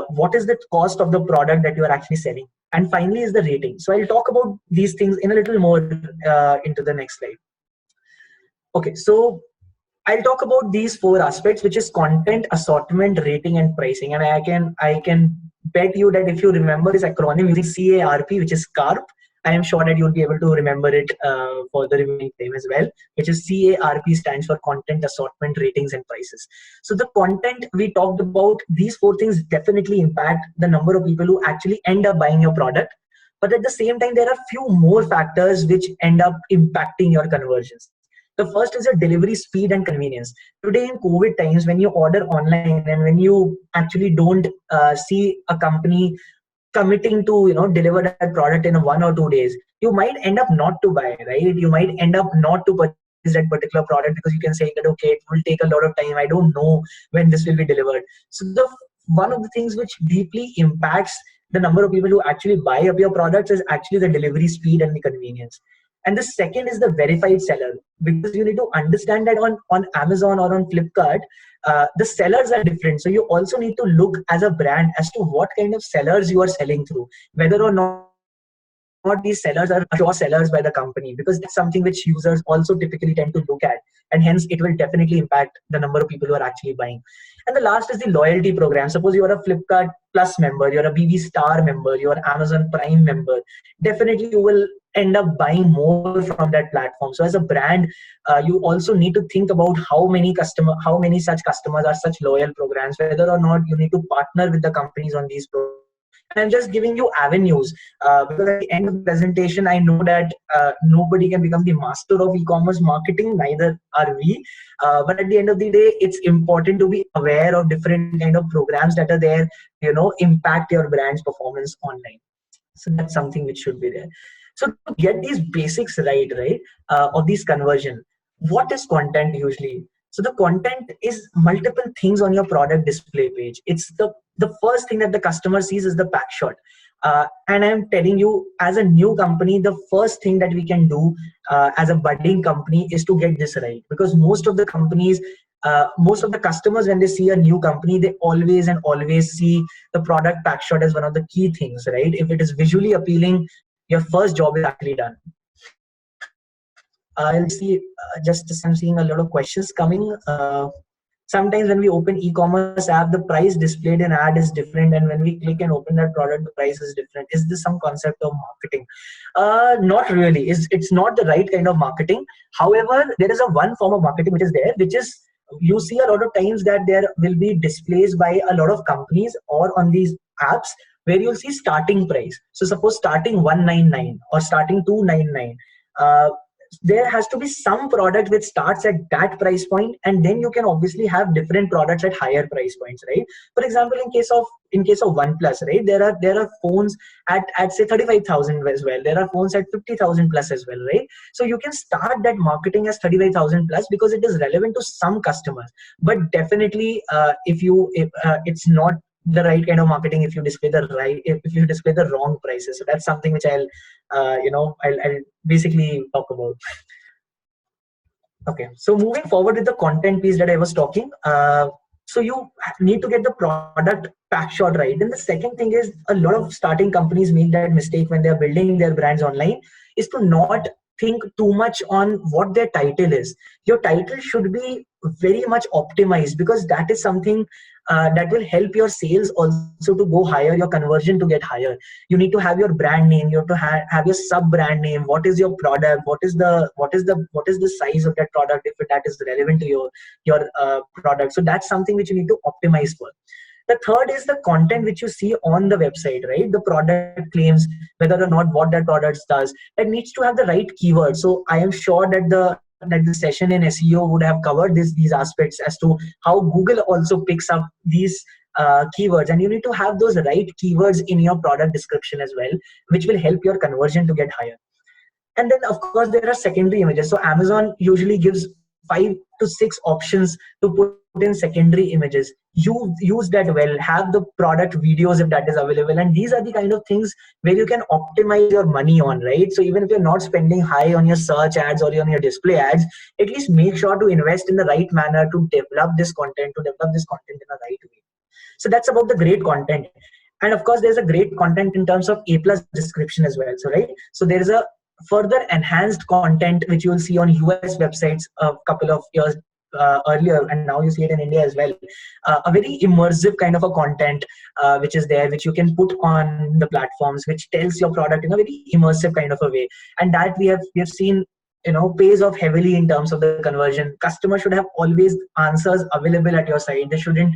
What is the cost of the product that you are actually selling? And finally is the rating. So I'll talk about these things in a little more into the next slide. Okay, so I'll talk about these 4 aspects, which is content, assortment, rating, and pricing. And I can bet you that if you remember this acronym using CARP, which is CARP, I am sure that you'll be able to remember it for the remaining time as well, which is CARP stands for content, assortment, ratings, and prices. So the content we talked about, these 4 things definitely impact the number of people who actually end up buying your product. But at the same time, there are few more factors which end up impacting your conversions. The first is your delivery speed and convenience. Today in COVID times, when you order online and when you actually don't see a company committing to deliver that product in 1 or 2 days, you might end up not to buy, right? You might end up not to purchase that particular product because you can say that, okay, it will take a lot of time, I don't know when this will be delivered. So one of the things which deeply impacts the number of people who actually buy up your products is actually the delivery speed and the convenience. And the second is the verified seller, because you need to understand that on Amazon or on Flipkart, the sellers are different. So you also need to look as a brand as to what kind of sellers you are selling through, whether or not these sellers are sure sellers by the company, because that's something which users also typically tend to look at, and hence it will definitely impact the number of people who are actually buying. And the last is the loyalty program. Suppose you are a Flipkart Plus member, you're a BB Star member, you're Amazon Prime member, definitely you will end up buying more from that platform. So as a brand, you also need to think about how many such customers are such loyal programs, whether or not you need to partner with the companies on these programs. I'm just giving you avenues, because at the end of the presentation, I know that nobody can become the master of e-commerce marketing, neither are we. But at the end of the day, it's important to be aware of different kind of programs that are there, impact your brand's performance online. So that's something which should be there. So to get these basics right, of these conversion, what is content usually? So the content is multiple things on your product display page. It's the first thing that the customer sees is the pack shot. And I'm telling you, as a new company, the first thing that we can do as a budding company is to get this right, because most of the companies, most of the customers, when they see a new company, they always see the product pack shot as one of the key things, right? If it is visually appealing, your first job is actually done. I'll see, I'm seeing a lot of questions coming. Sometimes when we open e-commerce app, the price displayed in ad is different, and when we click and open that product, the price is different. Is this some concept of marketing? Not really. It's not the right kind of marketing. However, there is one form of marketing which is there, which is, you see a lot of times that there will be displays by a lot of companies or on these apps where you'll see starting price. So suppose starting 199 or starting 299. there has to be some product which starts at that price point, and then you can obviously have different products at higher price points, right? For example, in case of OnePlus, right, there are phones at say 35,000 as well. There are phones at 50,000 plus as well, right? So you can start that marketing as 35,000 plus because it is relevant to some customers. But definitely, if it's not the right kind of marketing if you display the right if you display the wrong prices. So that's something which I'll basically talk about. Okay, so moving forward with the content piece that I was talking, so you need to get the product pack shot right. Then the second thing is, a lot of starting companies make that mistake when they are building their brands online, is to not think too much on what their title is. Your title should be very much optimized, because that is something that will help your sales also to go higher, your conversion to get higher. You need to have your brand name, you have to have your sub brand name, what is your product, what is the size of that product, if that is relevant to your product. So that's something which you need to optimize for. The third is the content which you see on the website, right? The product claims, whether or not what that product does, that needs to have the right keywords. So I am sure that the session in SEO would have covered these aspects as to how Google also picks up these keywords, and you need to have those right keywords in your product description as well, which will help your conversion to get higher. And then of course there are secondary images. So Amazon usually gives 5 to 6 options to put in secondary images. You use that well, have the product videos if that is available, and these are the kind of things where you can optimize your money on, right? So even if you're not spending high on your search ads or on your display ads, at least make sure to invest in the right manner to develop this content in a right way. So that's about the great content. And of course there's a great content in terms of A plus description as well. So right, so there is a further enhanced content which you will see on US websites a couple of years earlier, and now you see it in India as well. A very immersive kind of a content which is there, which you can put on the platforms, which tells your product in a very immersive kind of a way. And that we have seen, pays off heavily in terms of the conversion. Customers should have always answers available at your site. They shouldn't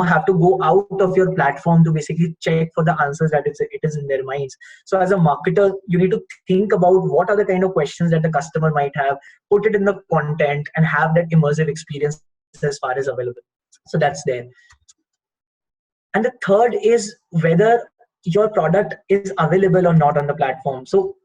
have to go out of your platform to basically check for the answers that it is in their minds. So as a marketer, you need to think about what are the kind of questions that the customer might have, put it in the content, and have that immersive experience as far as available. So that's there. And the third is whether your product is available or not on the platform. So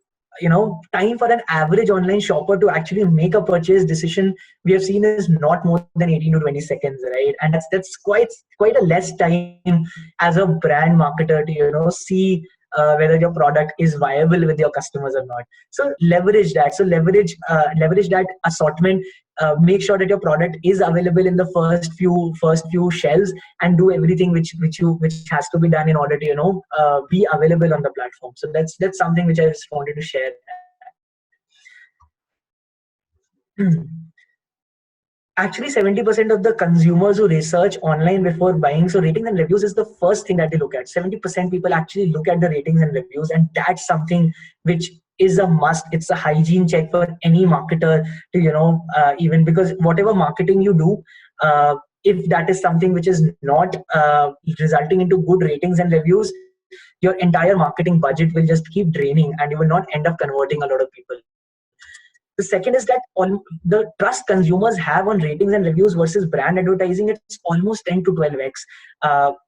time for an average online shopper to actually make a purchase decision, we have seen, is not more than 18 to 20 seconds, right? And that's quite a less time as a brand marketer to see whether your product is viable with your customers or not. So leverage that. So leverage that assortment. Make sure that your product is available in the first few shelves, and do everything which has to be done in order to be available on the platform. So that's something which I just wanted to share. Actually, 70% of the consumers who research online before buying, so ratings and reviews is the first thing that they look at. 70% people actually look at the ratings and reviews, and that's something which is a must. It's a hygiene check for any marketer to, even because whatever marketing you do, if that is something which is not resulting into good ratings and reviews, your entire marketing budget will just keep draining, and you will not end up converting a lot of people. The second is that on the trust consumers have on ratings and reviews versus brand advertising, it's almost 10 to 12x.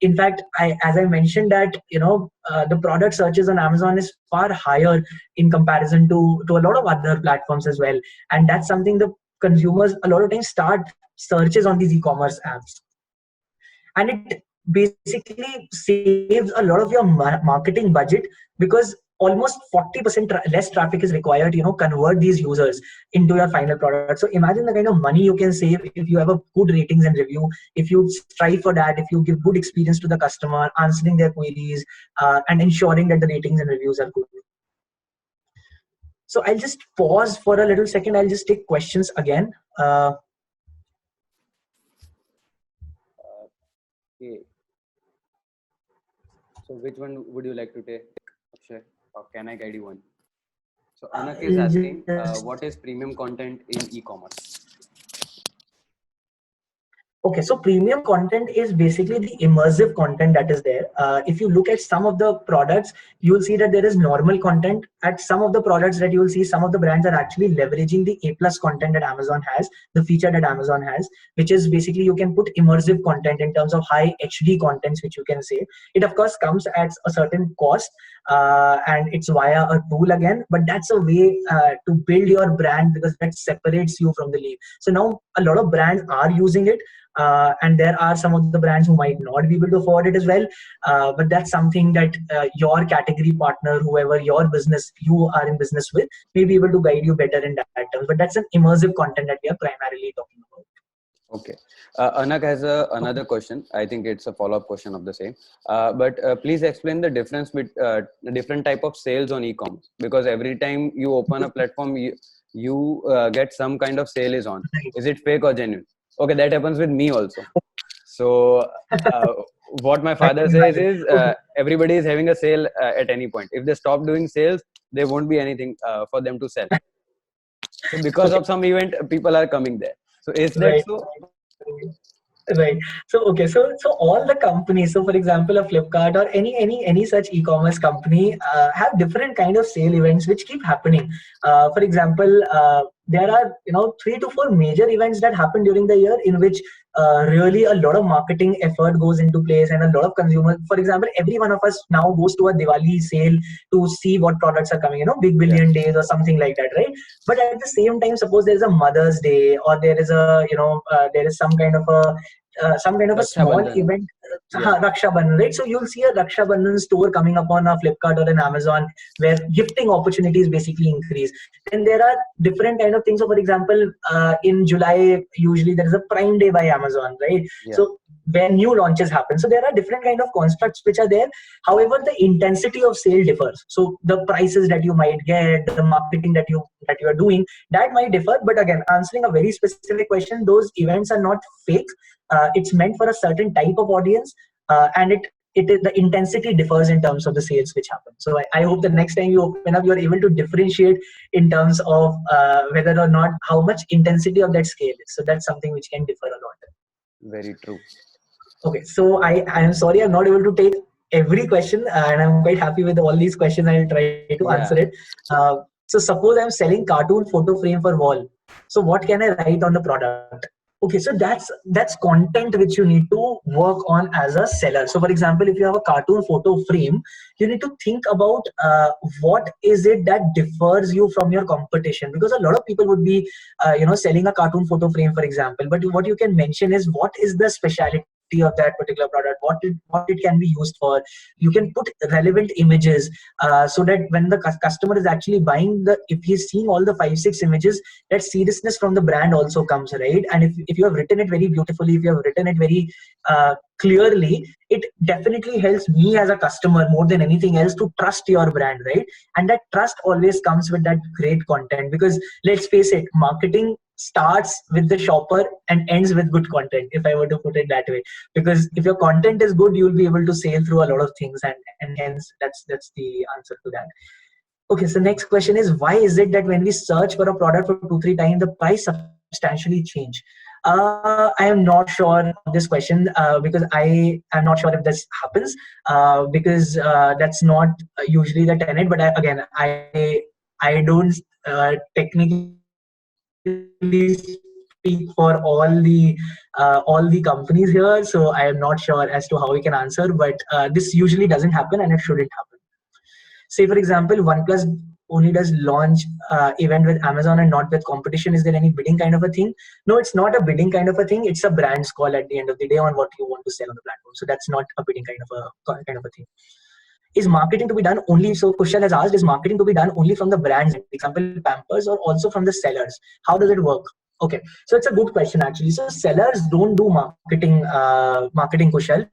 In fact, as I mentioned that, the product searches on Amazon is far higher in comparison to a lot of other platforms as well. And that's something the consumers a lot of times start searches on these e-commerce apps. And it basically saves a lot of your marketing budget, because almost 40% less traffic is required to convert these users into your final product. So imagine the kind of money you can save if you have a good ratings and review, if you strive for that, if you give good experience to the customer, answering their queries, and ensuring that the ratings and reviews are good. So I'll just pause for a little second. I'll just take questions again. Okay. So which one would you like to take, Akshay? Or can I guide you one? So Anak is asking, what is premium content in e-commerce? Okay, so premium content is basically the immersive content that is there. If you look at some of the products, you will see that there is normal content. At some of the products that you will see, some of the brands are actually leveraging the A plus content that Amazon has, the feature that Amazon has, which is basically you can put immersive content in terms of high HD contents, which you can say. It of course comes at a certain cost, and it's via a tool again, but that's a way to build your brand because that separates you from the league. So now a lot of brands are using it, and there are some of the brands who might not be able to afford it as well, but that's something that your category partner, whoever your business you are in business with, may be able to guide you better in that terms. But that's an immersive content that we are primarily talking about. Okay. Anak has another question. I think it's a follow-up question of the same. But please explain the difference with different type of sales on e-commerce, because every time you open a platform, you get some kind of sale is on. Right. Is it fake or genuine? Okay, that happens with me also. So what my father says is Okay. everybody is having a sale at any point. If they stop doing sales, there won't be anything for them to sell. So because Okay. of some event, people are coming there. So is that Right. so? Right. So okay. So all the companies. So for example, a Flipkart or any such e-commerce company have different kind of sale events which keep happening. For example, there are 3 to 4 major events that happen during the year in which really a lot of marketing effort goes into place and a lot of consumers. For example, every one of us now goes to a Diwali sale to see what products are coming. Big Yeah. Billion Days or something like that, right? But at the same time, suppose there is a Mother's Day or there is there is some kind of a Raksha small Bandhan. event, Yeah. Raksha Bandhan, right? So you'll see a Raksha Bandhan store coming up on a Flipkart or an Amazon where gifting opportunities basically increase. Then there are different kind of things. So for example, in July, usually there is a Prime Day by Amazon, right? Yeah. So where new launches happen. So there are different kind of constructs which are there. However, the intensity of sale differs. So the prices that you might get, the marketing that you are doing, that might differ. But again, answering a very specific question, those events are not fake. It's meant for a certain type of audience, and it is the intensity differs in terms of the sales which happen. So I hope the next time you open up, you're able to differentiate in terms of whether or not how much intensity of that scale is. So that's something which can differ a lot. Very true. Okay, so I am sorry I'm not able to take every question, and I'm quite happy with all these questions. I'll try to answer Yeah. it. So suppose I'm selling cartoon photo frame for wall. So what can I write on the product? Okay, so that's content which you need to work on as a seller. So for example, if you have a cartoon photo frame, you need to think about what is it that differs you from your competition, because a lot of people would be selling a cartoon photo frame, for example, but what you can mention is what is the speciality of that particular product, what it can be used for. You can put relevant images, so that when the customer is actually buying, if he's seeing all the 5-6 images, that seriousness from the brand also comes, right? And if you have written it very beautifully, if you have written it very clearly, it definitely helps me as a customer more than anything else to trust your brand, right? And that trust always comes with that great content, because let's face it, marketing starts with the shopper and ends with good content, if I were to put it that way. Because if your content is good, you'll be able to sail through a lot of things, and hence that's the answer to that. Okay, so next question is, why is it that when we search for a product for 2-3 times, the price substantially change? I am not sure of this question, because I am not sure if this happens, because that's not usually the tenet. But again, I don't technically speak for all the companies here, so I am not sure as to how we can answer. But this usually doesn't happen, and it shouldn't happen. Say for example, OnePlus only does launch event with Amazon and not with competition. Is there any bidding kind of a thing? No, it's not a bidding kind of a thing. It's a brand's call at the end of the day on what you want to sell on the platform. So that's not a bidding kind of a thing. Is marketing to be done only, so Kushal has asked, is marketing to be done only from the brands, for example Pampers, or also from the sellers? How does it work? Okay, so it's a good question actually. So sellers don't do marketing, Kushal.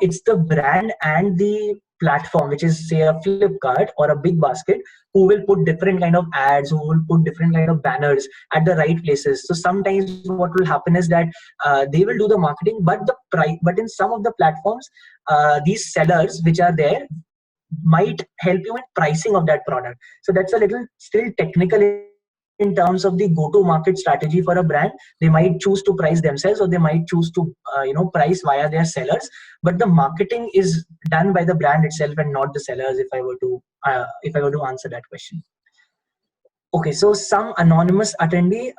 It's the brand and the platform, which is say a Flipkart or a Big Basket, who will put different kind of ads, who will put different kind of banners at the right places. So sometimes what will happen is that they will do the marketing, but but in some of the platforms, these sellers which are there might help you in pricing of that product. So that's a little still technical in terms of the go-to-market strategy for a brand. They might choose to price themselves, or they might choose to price via their sellers. But the marketing is done by the brand itself and not the sellers. If I were to answer that question. Okay, so some anonymous attendee,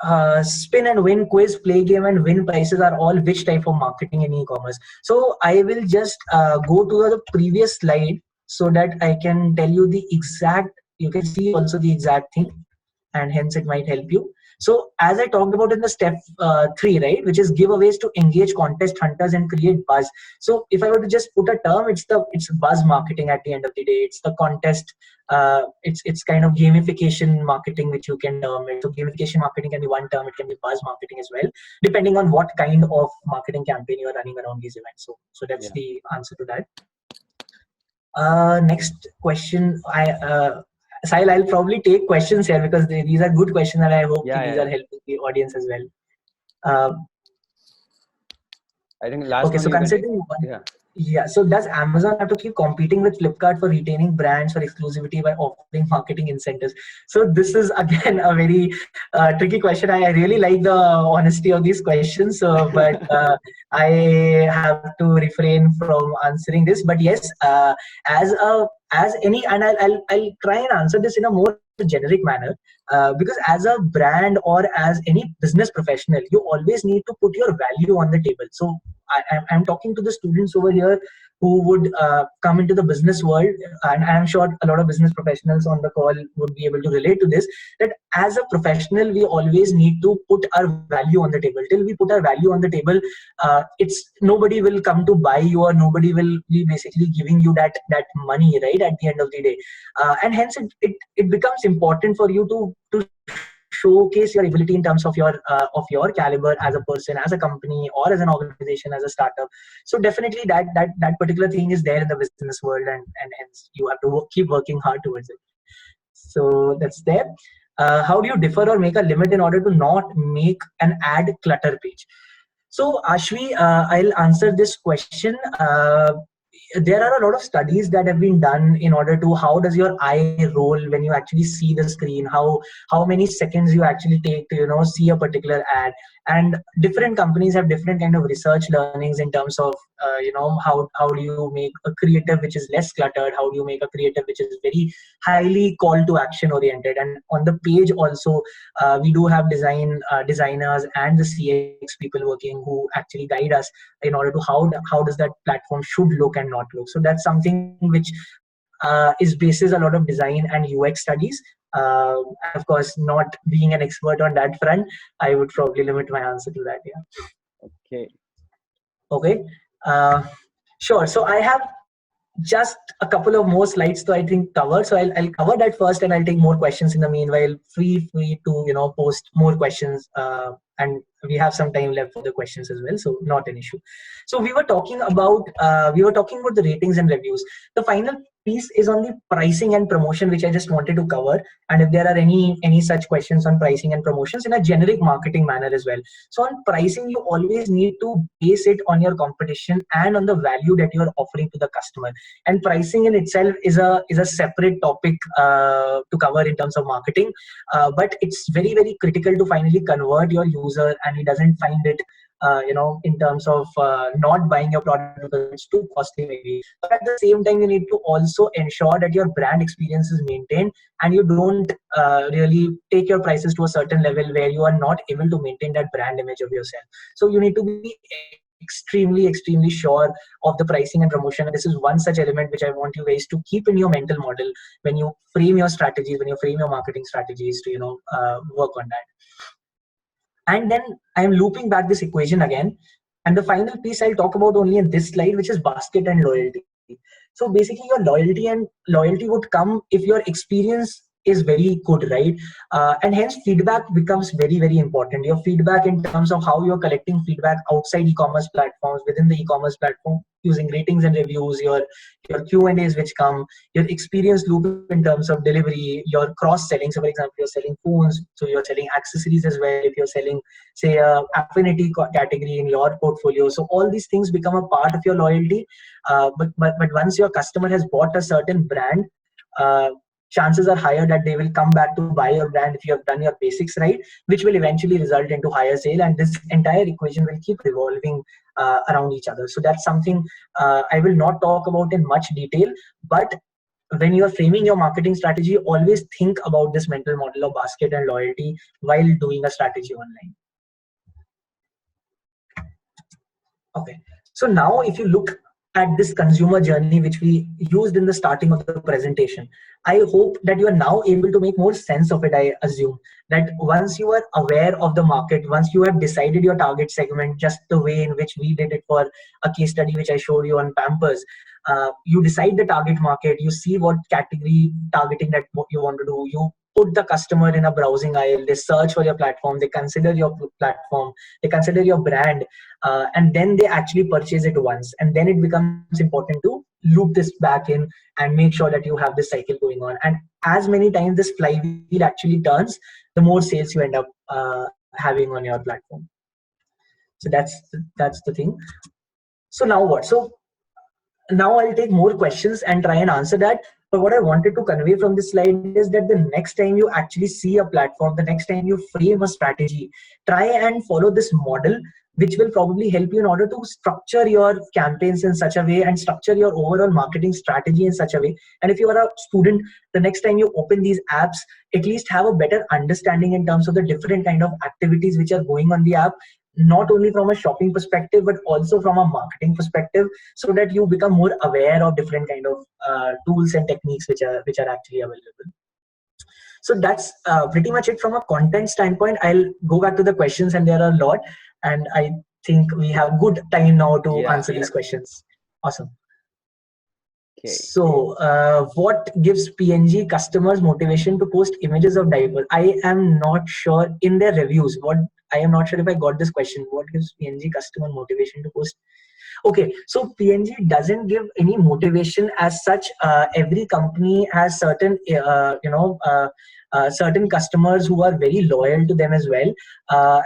spin and win quiz, play game, and win prizes are all which type of marketing in e-commerce? So I will just go to the previous slide so that I can tell you the exact. You can see also the exact thing, and hence it might help you. So as I talked about in the step 3, right, which is giveaways to engage contest hunters and create buzz. So if I were to just put a term, it's buzz marketing at the end of the day. It's the contest. It's kind of gamification marketing, which you can term it. So gamification marketing can be one term. It can be buzz marketing as well, depending on what kind of marketing campaign you are running around these events. So that's the answer to that. Next question. Sahil, I'll probably take questions here because these are good questions, and I hope these are helping the audience as well. I think last okay, one. So considering so does Amazon have to keep competing with Flipkart for retaining brands for exclusivity by offering marketing incentives? So this is again a very tricky question. I really like the honesty of these questions, but I have to refrain from answering this. But yes, as any, and I'll try and answer this in a more generic manner, because as a brand or as any business professional, you always need to put your value on the table. So I'm talking to the students over here who would come into the business world, and I'm sure a lot of business professionals on the call would be able to relate to this, that as a professional, we always need to put our value on the table. Till we put our value on the table, it's nobody will come to buy you, or nobody will be basically giving you that money, right, at the end of the day. And hence it becomes important for you to showcase your ability in terms of your caliber as a person, as a company, or as an organization, as a startup. So definitely that particular thing is there in the business world, and hence you have to keep working hard towards it. So that's there. How do you differ or make a limit in order to not make an ad clutter page? So Ashvi, I'll answer this question. There are a lot of studies that have been done in order to how does your eye roll when you actually see the screen, how many seconds you actually take to see a particular ad. And different companies have different kind of research learnings in terms of how do you make a creative which is less cluttered, how do you make a creative which is very highly call to action oriented. And on the page also, we do have designers and the CX people working who actually guide us in order to how does that platform should look and not look. So that's something which is basis a lot of design and UX studies. Of course, not being an expert on that front, I would probably limit my answer to that. Yeah. Okay. Sure. So I have just a couple of more slides to I think cover. So I'll cover that first, and I'll take more questions in the meanwhile. Free to post more questions, and we have some time left for the questions as well. So not an issue. So we were talking about the ratings and reviews. The final piece is on the pricing and promotion, which I just wanted to cover. And if there are any such questions on pricing and promotions in a generic marketing manner as well. So on pricing, you always need to base it on your competition and on the value that you are offering to the customer. And pricing in itself is a separate topic to cover in terms of marketing. But it's very, very critical to finally convert your user, and he doesn't find it in terms of not buying your product because it's too costly maybe. But at the same time, you need to also ensure that your brand experience is maintained, and you don't really take your prices to a certain level where you are not able to maintain that brand image of yourself. So you need to be extremely sure of the pricing and promotion. And this is one such element which I want you guys to keep in your mental model when you frame your strategies, when you frame your marketing strategies to work on that. And then I'm looping back this equation again. And the final piece I'll talk about only in this slide, which is basket and loyalty. So basically your loyalty would come if your experience is very good, right? And hence feedback becomes very, very important. Your feedback in terms of how you're collecting feedback outside e-commerce platforms, within the e-commerce platform, using ratings and reviews, your Q&As which come, your experience loop in terms of delivery, your cross-selling. So for example, you're selling phones, so you're selling accessories as well. If you're selling, say, a affinity category in your portfolio. So all these things become a part of your loyalty. But once your customer has bought a certain brand, chances are higher that they will come back to buy your brand if you have done your basics right, which will eventually result into higher sale, and this entire equation will keep revolving around each other. So that's something I will not talk about in much detail, but when you are framing your marketing strategy, always think about this mental model of basket and loyalty while doing a strategy online. Okay, so now if you look at this consumer journey which we used in the starting of the presentation, I hope that you are now able to make more sense of it. I assume that once you are aware of the market, once you have decided your target segment, just the way in which we did it for a case study which I showed you on Pampers, you decide the target market, you see what category targeting that what you want to do, you put the customer in a browsing aisle, they search for your platform, they consider your platform, they consider your brand, and then they actually purchase it once, and then it becomes important to loop this back in and make sure that you have this cycle going on. And as many times this flywheel actually turns, the more sales you end up having on your platform. So that's the thing. So now what? So now I'll take more questions and try and answer that. But what I wanted to convey from this slide is that the next time you actually see a platform, the next time you frame a strategy, try and follow this model, which will probably help you in order to structure your campaigns in such a way and structure your overall marketing strategy in such a way. And if you are a student, the next time you open these apps, at least have a better understanding in terms of the different kind of activities which are going on the app, not only from a shopping perspective but also from a marketing perspective, so that you become more aware of different kind of tools and techniques which are actually available. So that's pretty much it from a content standpoint. I'll go back to the questions, and there are a lot, and I think we have good time now to answer these questions. Awesome. Okay. So what gives PNG customers motivation to post images of diapers? I am not sure in their reviews. I am not sure if I got this question. What gives PNG customer motivation to post? Okay, so PNG doesn't give any motivation as such. Every company has certain, certain customers who are very loyal to them as well,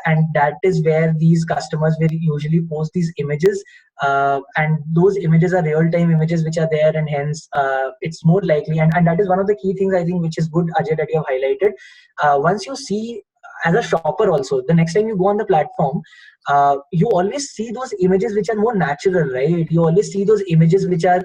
and that is where these customers will usually post these images, and those images are real-time images which are there, and hence it's more likely. And that is one of the key things I think which is good, Ajay, that you have highlighted. Once you see as a shopper also, the next time you go on the platform, you always see those images which are more natural, right? You always see those images which are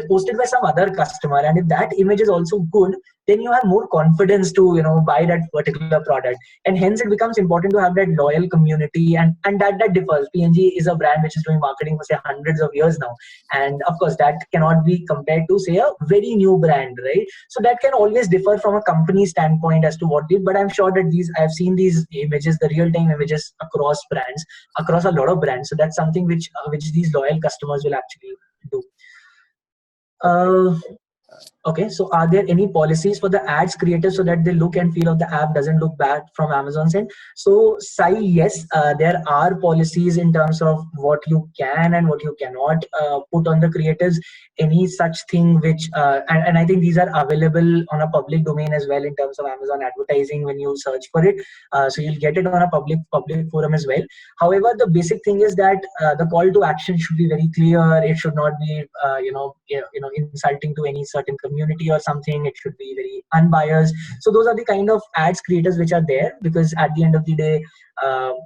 posted by some other customer, and if that image is also good, then you have more confidence to buy that particular product, and hence it becomes important to have that loyal community, and that differs. PNG is a brand which is doing marketing for say hundreds of years now, and of course that cannot be compared to say a very new brand, right? So that can always differ from a company standpoint as to what did, but I'm sure that I've seen these images, the real-time images across brands, across a lot of brands. So that's something which these loyal customers will actually do. Okay, so are there any policies for the ads creators so that the look and feel of the app doesn't look bad from Amazon's end? So Sai, yes, there are policies in terms of what you can and what you cannot put on the creators. Any such thing which, and I think these are available on a public domain as well in terms of Amazon advertising when you search for it. So you'll get it on a public forum as well. However, the basic thing is that the call to action should be very clear. It should not be, insulting to any certain community or something. It should be very unbiased. So those are the kind of ads creators which are there, because at the end of the day,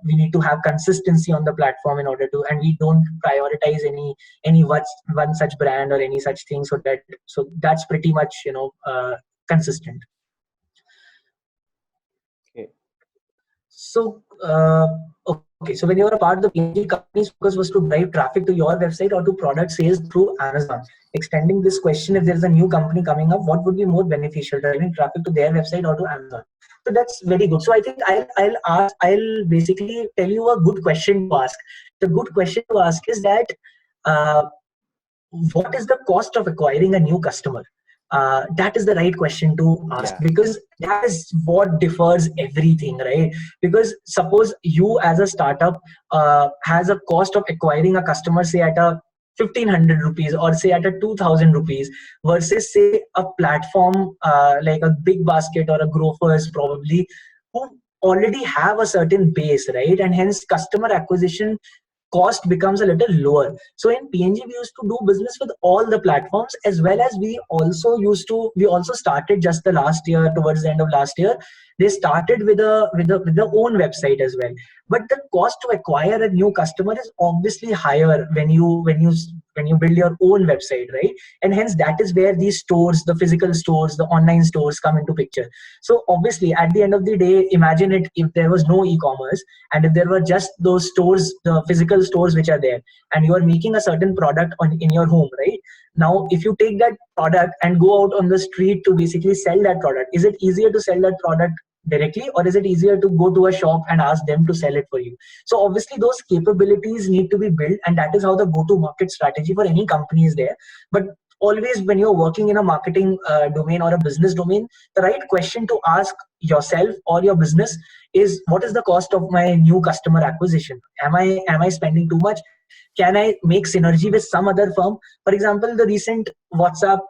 we need to have consistency on the platform in order to, and we don't prioritize any one such brand or any such thing. So that's pretty much consistent. Okay. So okay, so when you are a part of the PNG, company's focus was to drive traffic to your website or to product sales through Amazon. Extending this question, if there is a new company coming up, what would be more beneficial, driving traffic to their website or to Amazon? So that's very good. So I think I'll basically tell you a good question to ask. The good question to ask is that what is the cost of acquiring a new customer? That is the right question to ask, because that is what differs everything, right? Because suppose you as a startup has a cost of acquiring a customer, say at a 1,500 rupees or say at a 2,000 rupees, versus say a platform like a Big Basket or a Grofers probably, who already have a certain base, right? And hence customer acquisition cost becomes a little lower. So in PNG, we used to do business with all the platforms, as well as we also started just the last year, towards the end of last year, they started with the own website as well. But the cost to acquire a new customer is obviously higher when you build your own website, right? And hence that is where these stores, the physical stores, the online stores come into picture. So obviously at the end of the day, imagine it, if there was no e-commerce and if there were just those stores, the physical stores which are there, and you are making a certain product in your home, right? Now if you take that product and go out on the street to basically sell that product, is it easier to sell that product directly, or is it easier to go to a shop and ask them to sell it for you? So obviously those capabilities need to be built, and that is how the go to market strategy for any company is there. But always when you're working in a marketing domain or a business domain, the right question to ask yourself or your business is, what is the cost of my new customer acquisition? Am I spending too much? Can I make synergy with some other firm? For example, the recent whatsapp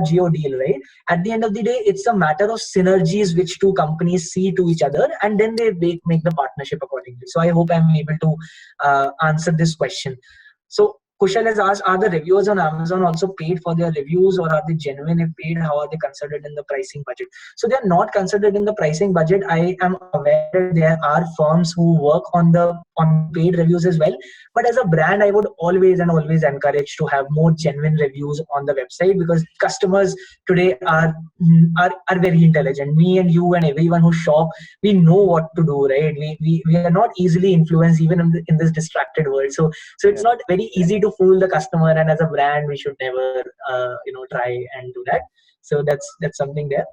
Geo deal, right? At the end of the day, it's a matter of synergies which two companies see to each other, and then they make the partnership accordingly. So I hope I'm able to answer this question. So Kushal has asked, are the reviewers on Amazon also paid for their reviews, or are they genuine? If paid, how are they considered in the pricing budget? So they're not considered in the pricing budget. I am aware that there are firms who work on paid reviews as well. But as a brand, I would always encourage to have more genuine reviews on the website, because customers today are very intelligent. Me and you and everyone who shop, we know what to do, right? We are not easily influenced even in this distracted world. So it's not very easy to fool the customer, and as a brand, we should never try and do that. So that's something there.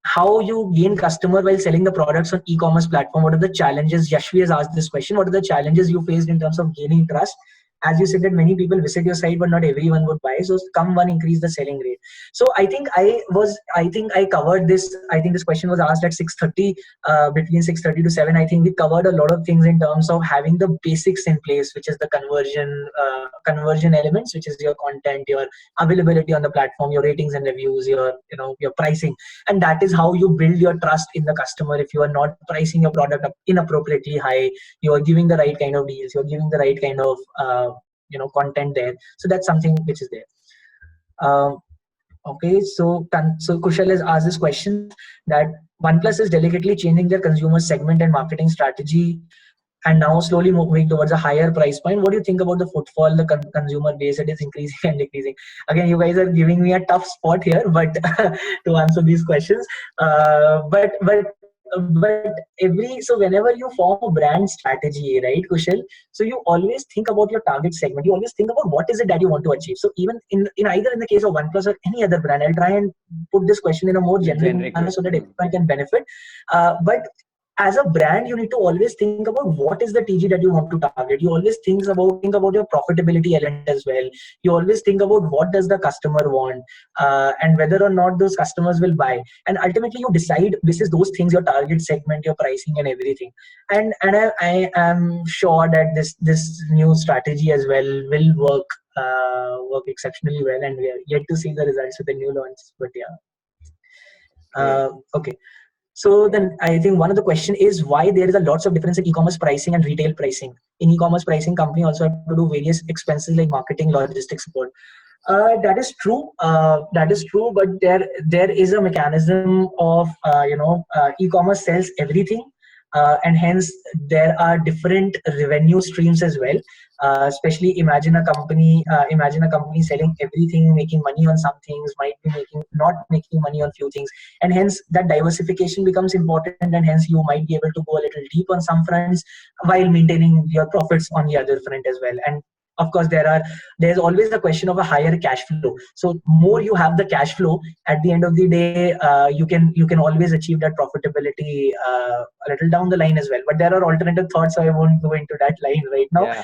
How you gain customer while selling the products on e-commerce platform? What are the challenges? Yashvi has asked this question. What are the challenges you faced in terms of gaining trust? As you said that many people visit your site, but not everyone would buy. So come one, increase the selling rate. So I think I covered this. I think this question was asked at 6:30, between 6:30 to 7. I think we covered a lot of things in terms of having the basics in place, which is the conversion elements, which is your content, your availability on the platform, your ratings and reviews, your pricing. And that is how you build your trust in the customer. If you are not pricing your product up inappropriately high, you are giving the right kind of deals, you're giving the right kind of content there. So that's something which is there. Okay, so Kushal has asked this question, that OnePlus is delicately changing their consumer segment and marketing strategy, and now slowly moving towards a higher price point. What do you think about the footfall, the consumer base? It is increasing and decreasing. Again, you guys are giving me a tough spot here, but to answer these questions. But whenever you form a brand strategy, right, Kushal? So you always think about your target segment. You always think about what is it that you want to achieve. So even in either in the case of OnePlus or any other brand, I'll try and put this question in a more generic manner so that everyone can benefit. But as a brand, you need to always think about what is the TG that you want to target. You always think about your profitability element as well. You always think about what does the customer want, and whether or not those customers will buy. And ultimately, you decide this is those things, your target segment, your pricing, and everything. And I am sure that this new strategy as well will work exceptionally well, and we are yet to see the results with the new launch. But yeah, okay. So then I think one of the question is why there is a lots of difference in e-commerce pricing and retail pricing. In e-commerce pricing, company also have to do various expenses like marketing, logistics support. That is true. But there is a mechanism of e-commerce sells everything, and hence there are different revenue streams as well. Especially imagine a company selling everything, making money on some things, might be not making money on few things, and hence that diversification becomes important, and hence you might be able to go a little deep on some fronts while maintaining your profits on the other front as well. And of course there's always the question of a higher cash flow. So more you have the cash flow, at the end of the day, you can always achieve that profitability a little down the line as well. But there are alternative thoughts, so I won't go into that line right now.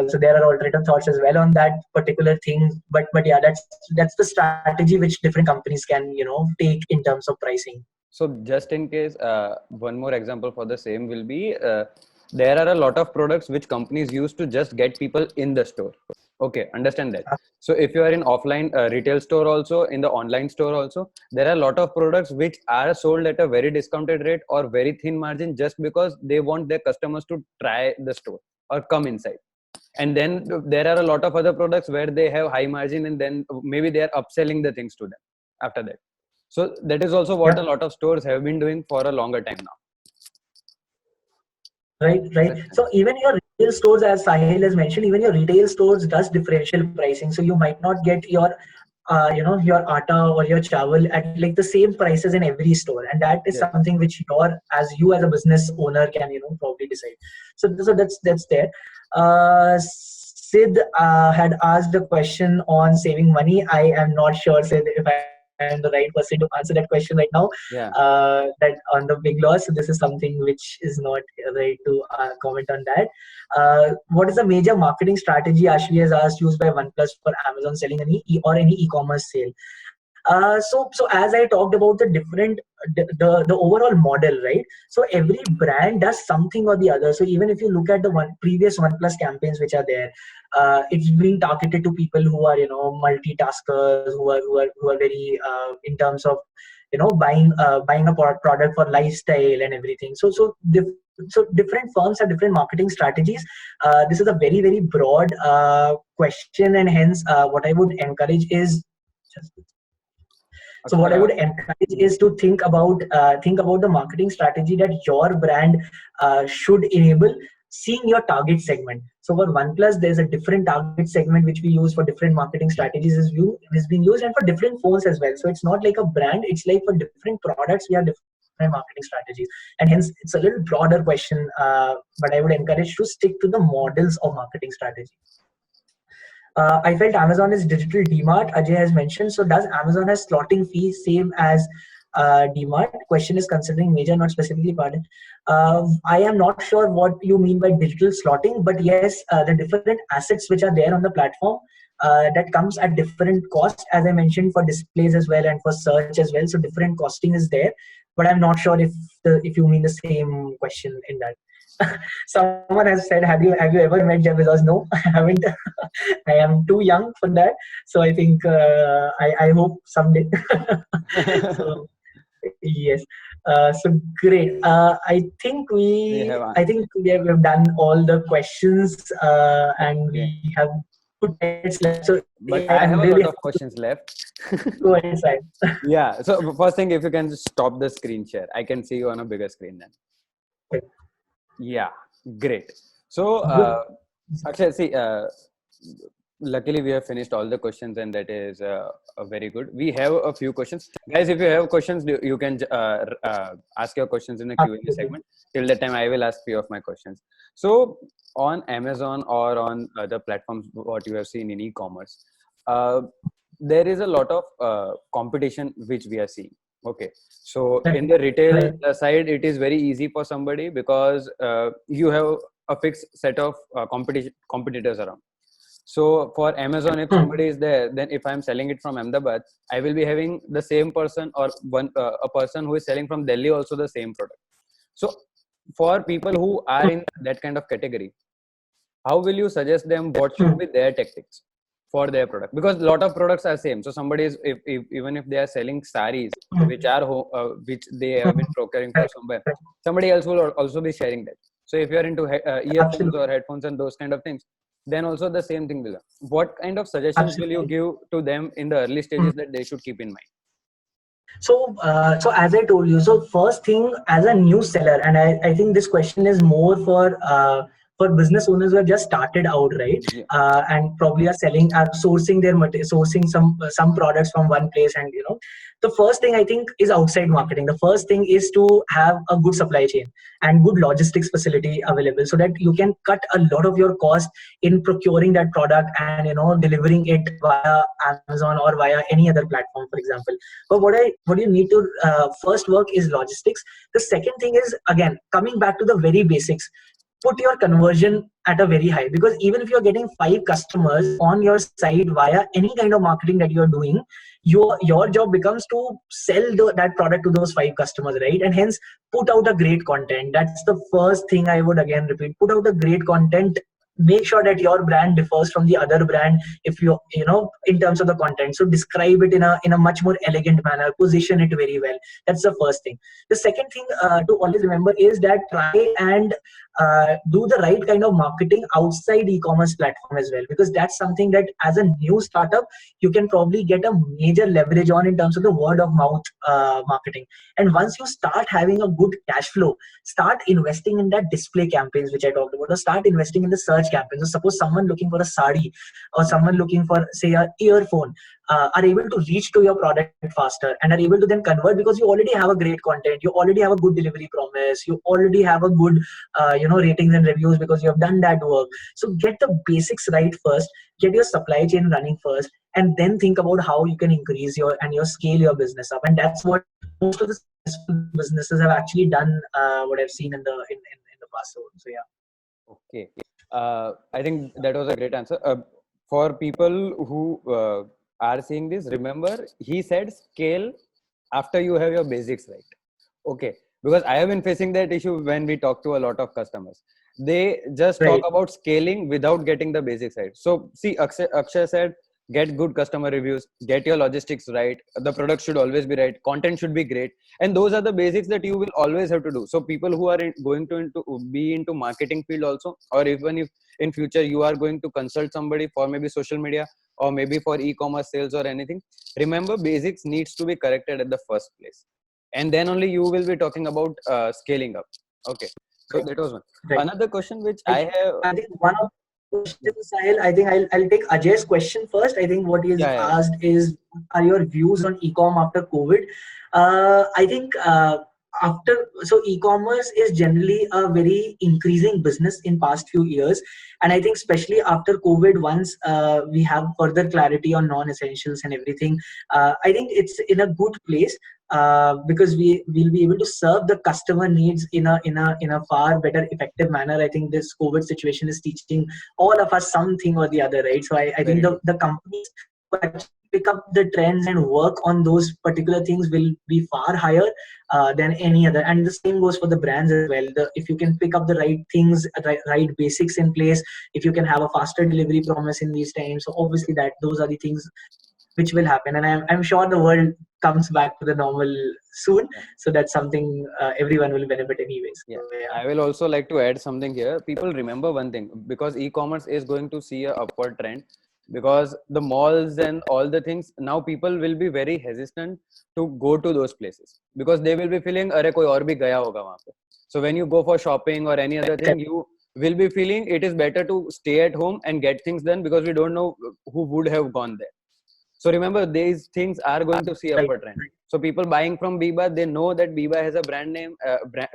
So there are alternative thoughts as well on that particular thing. But yeah, that's the strategy which different companies can take in terms of pricing. So just in case, one more example for the same will be, there are a lot of products which companies use to just get people in the store. Okay, understand that. So if you are in offline retail store also, in the online store also, there are a lot of products which are sold at a very discounted rate or very thin margin just because they want their customers to try the store or come inside. And then there are a lot of other products where they have high margin and then maybe they are upselling the things to them after that. So that is also what a lot of stores have been doing for a longer time now. Right. So even your retail stores, as Sahil has mentioned, even your retail stores does differential pricing. So you might not get your, your atta or your chawal at like the same prices in every store, and that is something which you as a business owner can probably decide. So that's there. Sid had asked a question on saving money. I am not sure, Sid, if I am the right person to answer that question right now. Yeah. That on the big loss. So this is something which is not right to comment on that. What is the major marketing strategy, Ashvi has asked, used by OnePlus for Amazon selling any e-commerce sale? So as I talked about the different the overall model, right? So every brand does something or the other. So even if you look at the previous OnePlus campaigns which are there, it's being targeted to people who are multitaskers, who are very in terms of buying a product for lifestyle and everything. So different firms have different marketing strategies. This is a very very broad question, and hence what I would encourage is so what I would encourage is to think about the marketing strategy that your brand should enable, seeing your target segment. So for OnePlus, there's a different target segment which we use for different marketing strategies is being used, and for different phones as well. So it's not like a brand; it's like for different products we have different marketing strategies, and hence it's a little broader question. But I would encourage to stick to the models of marketing strategy. I felt Amazon is digital DMart, Ajay has mentioned. So does Amazon has slotting fees same as DMart? Question is considering major, not specifically pardon. I am not sure what you mean by digital slotting, but yes, the different assets which are there on the platform that comes at different costs, as I mentioned, for displays as well and for search as well. So different costing is there, but I'm not sure if you mean the same question in that. Someone has said, have you ever met Jeff Bezos? No, I haven't. I am too young for that. So I think I hope someday. So yes. So great. I think we have done all the questions and we have good minutes left. So but I have a lot of questions left. Go ahead, Sai. Yeah. So first thing, if you can just stop the screen share, I can see you on a bigger screen then. Okay. Yeah, great. So, Akshay, see, luckily we have finished all the questions, and that is very good. We have a few questions, guys. If you have questions, you can ask your questions in the Q&A segment. Till that time, I will ask few of my questions. So, on Amazon or on other platforms, what you have seen in e-commerce, there is a lot of competition which we are seeing. Okay, so in the retail side, it is very easy for somebody because you have a fixed set of competitors around. So for Amazon, if somebody is there, then if I'm selling it from Ahmedabad, I will be having the same person or a person who is selling from Delhi also the same product. So for people who are in that kind of category, how will you suggest them what should be their tactics for their product? Because a lot of products are same. So somebody is even if they are selling saris which they have been procuring for somewhere, somebody else will also be sharing that. So if you are into earphones or headphones and those kind of things, then also the same thing will happen. What kind of suggestions will you give to them in the early stages that they should keep in mind? So as I told you, so first thing, as a new seller, and I think this question is more for business owners who have just started out, right? And probably are sourcing some products from one place, and the first thing I think is outside marketing. The first thing is to have a good supply chain and good logistics facility available, so that you can cut a lot of your cost in procuring that product and delivering it via Amazon or via any other platform, for example. But what you need to first work is logistics. The second thing is, again, coming back to the very basics. Put your conversion at a very high, because even if you're getting 5 customers on your site via any kind of marketing that you're doing, your job becomes to sell that product to those 5 customers, right? And hence put out a great content. That's the first thing I would again repeat. Put out a great content make sure that your brand differs from the other brand, if you know, in terms of the content. So describe it in a much more elegant manner, position it very well. That's the first thing. The second thing to always remember is that try and do the right kind of marketing outside e-commerce platform as well, because that's something that as a new startup you can probably get a major leverage on in terms of the word of mouth marketing. And once you start having a good cash flow, start investing in that display campaigns which I talked about, or start investing in the search campaigns. So suppose someone looking for a sari, or someone looking for, say, a earphone, are able to reach to your product faster and are able to then convert, because you already have a great content, you already have a good delivery promise, you already have a good ratings and reviews because you have done that work. So get the basics right first, get your supply chain running first, and then think about how you can increase your scale your business up. And that's what most of the successful businesses have actually done, what I've seen in the past. So yeah. Okay. I think that was a great answer. For people who are seeing this, remember he said scale after you have your basics right. Okay. Because I have been facing that issue when we talk to a lot of customers. They just Right. talk about scaling without getting the basics right. So see, Akshay said, get good customer reviews, get your logistics right. The product should always be right. Content should be great. And those are the basics that you will always have to do. So people who are going to be into marketing field also, or even if in future you are going to consult somebody for maybe social media or maybe for e-commerce sales or anything, remember basics needs to be corrected at the first place, and then only you will be talking about scaling up. Okay, so that was one. Right. Another question which I have. I think one of the questions, Sahil, I think I'll take Ajay's question first. I think what he has Yeah. asked is, are your views on e-com after COVID? I think so e-commerce is generally a very increasing business in past few years. And I think especially after COVID, once we have further clarity on non-essentials and everything, I think it's in a good place. Because we will be able to serve the customer needs in a far better effective manner. I think this COVID situation is teaching all of us something or the other, right? So I think the companies who actually pick up the trends and work on those particular things will be far higher than any other. And the same goes for the brands as well. If you can pick up the right things, right basics in place, if you can have a faster delivery promise in these times, so obviously those are the things which will happen. And I'm sure the world comes back to the normal soon. So that's something everyone will benefit anyways. Yeah. So, yeah. I will also like to add something here. People remember one thing, because e-commerce is going to see a upward trend, because the malls and all the things, now people will be very hesitant to go to those places because they will be feeling, "Arey, koi aur bhi gaya hoga wahan pe." So when you go for shopping or any other thing, you will be feeling it is better to stay at home and get things done, because we don't know who would have gone there. So remember, these things are going to see upward trend. So people buying from Biba, they know that Biba has a brand name,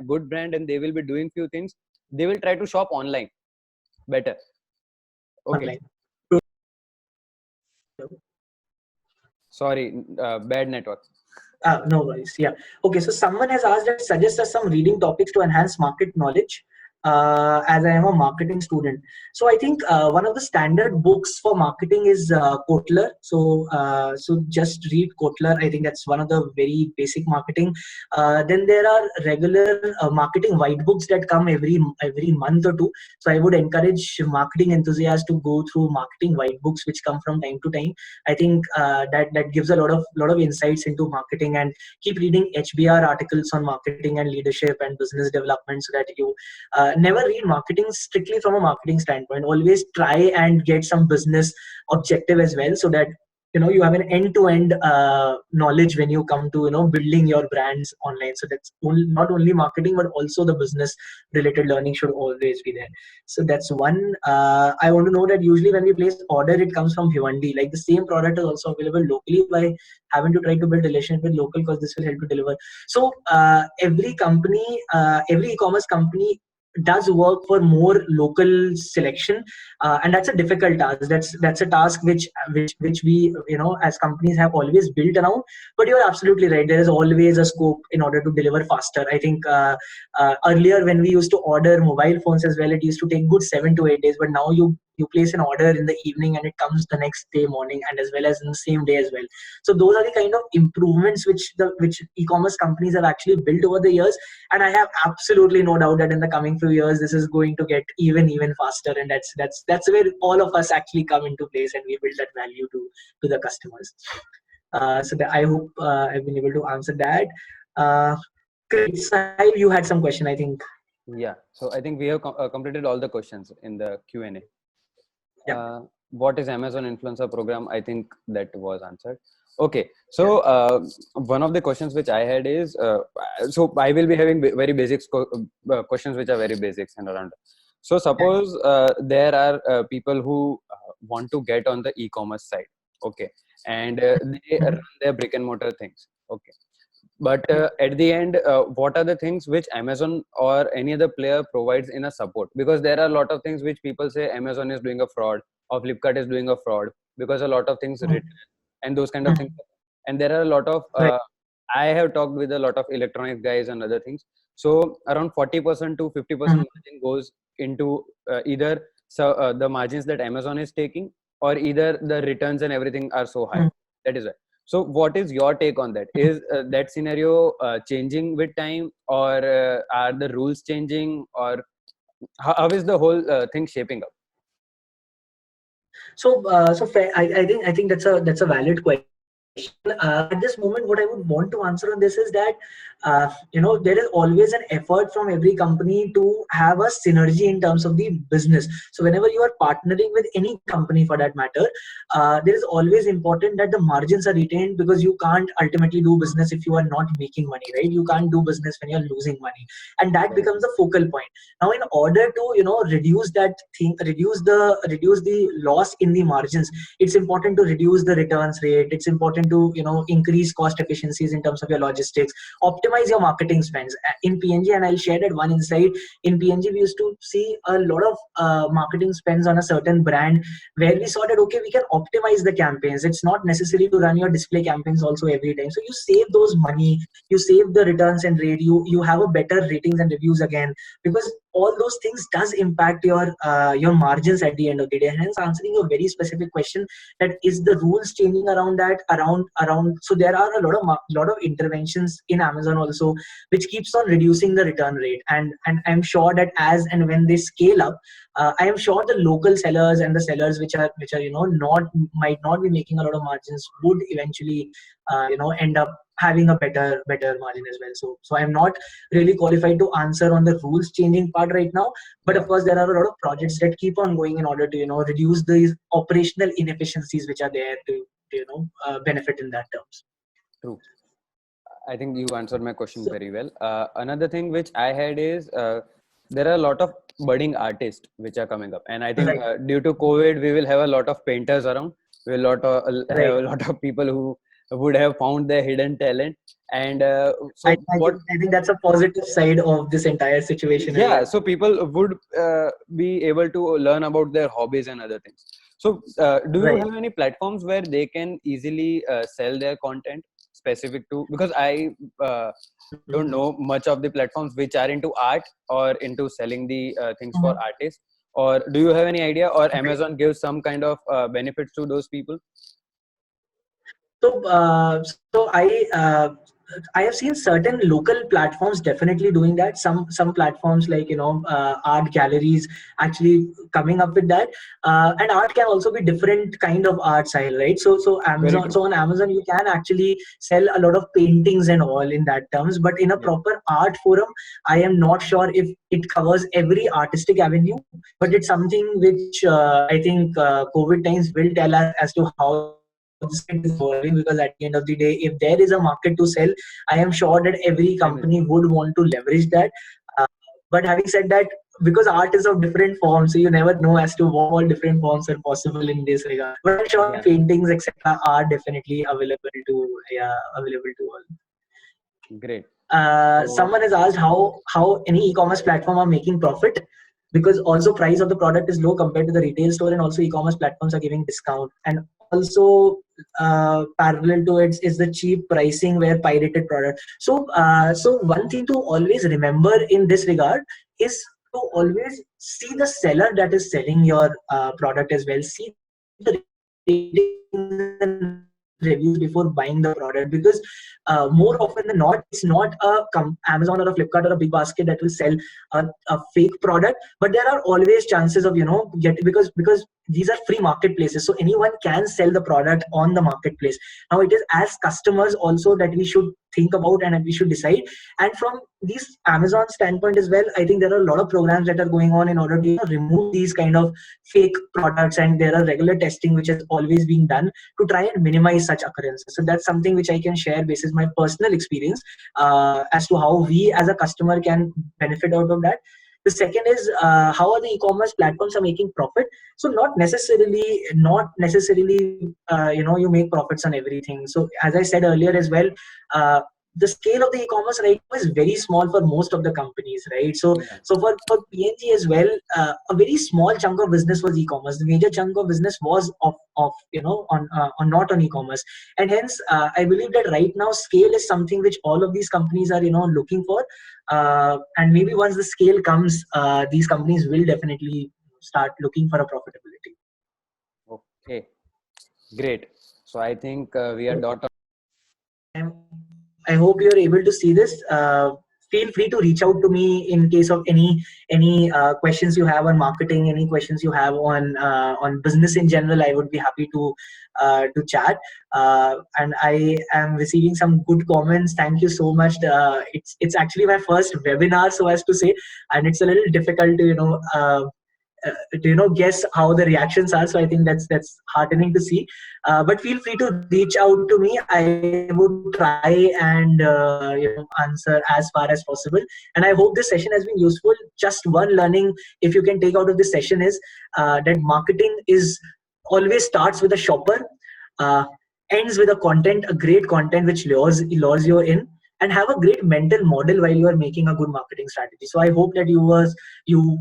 good brand, and they will be doing few things. They will try to shop online better. Okay. Online. Sorry, bad network. No worries. Yeah. Okay. So someone has asked that suggest us some reading topics to enhance market knowledge. As I am a marketing student, so I think one of the standard books for marketing is Kotler. So just read Kotler. I think that's one of the very basic marketing. Then there are regular marketing white books that come every month or two. So I would encourage marketing enthusiasts to go through marketing white books which come from time to time. I think that gives a lot of insights into marketing. And keep reading HBR articles on marketing and leadership and business development, so that you never read marketing strictly from a marketing standpoint. Always try and get some business objective as well, so that you have an end-to-end knowledge when you come to building your brands online. So that's not only marketing but also the business related learning should always be there. So that's one. I want to know that usually when we place order, it comes from Bhiwandi. Like the same product is also available locally, by having to try to build relationship with local, because this will help to deliver. So every company, every e-commerce company does work for more local selection, and that's a difficult task. That's a task which we as companies have always built around. But you're absolutely right, there is always a scope in order to deliver faster. I think earlier when we used to order mobile phones as well, it used to take good 7 to 8 days, but now you you place an order in the evening and it comes the next day morning, and as well as in the same day as well. So those are the kind of improvements which e-commerce companies have actually built over the years, and I have absolutely no doubt that in the coming few years this is going to get even faster, and that's where all of us actually come into place and we build that value to the customers. So that, I hope I've been able to answer that. Great. Sahil, you had some question, I think. Yeah. So I think we have completed all the questions in the Q&A. Yeah. What is Amazon Influencer Program? I think that was answered. Okay. So one of the questions which I had is, so I will be having very basic questions which are very basics and around. So suppose there are people who want to get on the e-commerce side. Okay. And they run their brick and mortar things. Okay. But at the end, what are the things which Amazon or any other player provides in a support? Because there are a lot of things which people say Amazon is doing a fraud or Flipkart is doing a fraud, because a lot of things Mm. written and those kind of things. And there are a lot of Right. I have talked with a lot of electronics guys and other things. So around 40% to 50% margin goes into either the margins that Amazon is taking, or either the returns and everything are so high. That is why. So what is your take on that? Is that scenario changing with time, or are the rules changing, or how is the whole thing shaping up? So fair, I think that's a valid question. At this moment, what I would want to answer on this is that there is always an effort from every company to have a synergy in terms of the business. So whenever you are partnering with any company for that matter, there is always important that the margins are retained, because you can't ultimately do business if you are not making money, right? You can't do business when you're losing money, and that becomes the focal point. Now, in order to reduce that thing, reduce the loss in the margins, it's important to reduce the returns rate. It's important to increase cost efficiencies in terms of your logistics, optimize your marketing spends in PNG. And I'll share that one insight. In PNG, we used to see a lot of marketing spends on a certain brand, where we saw that okay, we can optimize the campaigns. It's not necessary to run your display campaigns also every time, so you save those money, you save the returns and rate, you have a better ratings and reviews again, because all those things does impact your margins at the end of the day. Hence, answering a very specific question, that is the rules changing around that, around. So there are a lot of interventions in Amazon also, which keeps on reducing the return rate, and I'm sure that as and when they scale up, I am sure the local sellers and the sellers which are not might not be making a lot of margins would eventually end up having a better margin as well. So I'm not really qualified to answer on the rules changing part right now, but of course there are a lot of projects that keep on going in order to reduce these operational inefficiencies which are there to benefit in that terms. True. I think you answered my question very well. Another thing which I had is there are a lot of budding artists which are coming up, and I think Right. due to COVID, we will have a lot of painters around. We will have Right. a lot of people who would have found their hidden talent. And I, so I what? think I think that's a positive side of this entire situation as Yeah, well. so people would be able to learn about their hobbies and other things. So do you Right. have any platforms where they can easily sell their content specific to, because I don't know much of the platforms which are into art or into selling the things for artists, or do you have any idea, or Amazon gives some kind of benefits to those people? So I have seen certain local platforms definitely doing that. Some platforms like art galleries actually coming up with that, and art can also be different kind of art style, right? So Very Amazon, true. so on Amazon you can actually sell a lot of paintings and all in that terms, but in a Yeah. proper art forum, I am not sure if it covers every artistic avenue, but it's something which I think COVID times will tell us as to how this thing is evolving, because at the end of the day, if there is a market to sell, I am sure that every company would want to leverage that. Uh, but having said that, because art is of different forms, so you never know as to what all different forms are possible in this regard. But I'm sure Yeah. paintings, etc., are definitely available to all. Great. So Someone has asked how any e-commerce platform are making profit, because also price of the product is low compared to the retail store, and also e-commerce platforms are giving discount, and also parallel to it is the cheap pricing where pirated product. So one thing to always remember in this regard is to always see the seller that is selling your product as well. See the ratings and reviews before buying the product, because more often than not, it's not a Amazon or a Flipkart or a big basket that will sell a fake product, but there are always chances of because these are free marketplaces, so anyone can sell the product on the marketplace. Now it is as customers also that we should think about and that we should decide. And from these Amazon standpoint as well, I think there are a lot of programs that are going on in order to remove these kind of fake products, and there are regular testing which is always being done to try and minimize such occurrences. So that's something which I can share basis my personal experience as to how we as a customer can benefit out of that. The second is how are the e-commerce platforms are making profit. So not necessarily you make profits on everything. So as I said earlier as well, the scale of the e-commerce right now is very small for most of the companies, right? So Yeah. so for PNG as well, a very small chunk of business was e-commerce. The major chunk of business was on not on e-commerce, and hence I believe that right now scale is something which all of these companies are looking for, and maybe once the scale comes, these companies will definitely start looking for a profitability. Okay, great. So I think we are dot. I hope you are able to see this. Feel free to reach out to me in case of any questions you have on marketing, any questions you have on business in general. I would be happy to chat. And I am receiving some good comments. Thank you so much. It's actually my first webinar, so as to say, and it's a little difficult to guess how the reactions are. So I think that's heartening to see. But feel free to reach out to me. I would try and answer as far as possible. And I hope this session has been useful. Just one learning, if you can take out of this session, is that marketing is always starts with a shopper, uh, ends with a great content which lures you in, and have a great mental model while you are making a good marketing strategy. So I hope that you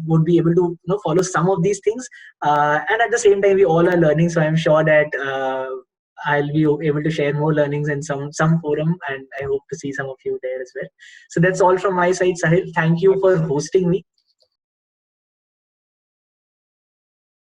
would be able to follow some of these things, and at the same time we all are learning. So I'm sure that I'll be able to share more learnings in some forum, and I hope to see some of you there as well. So that's all from my side, Sahil. Thank you for hosting me.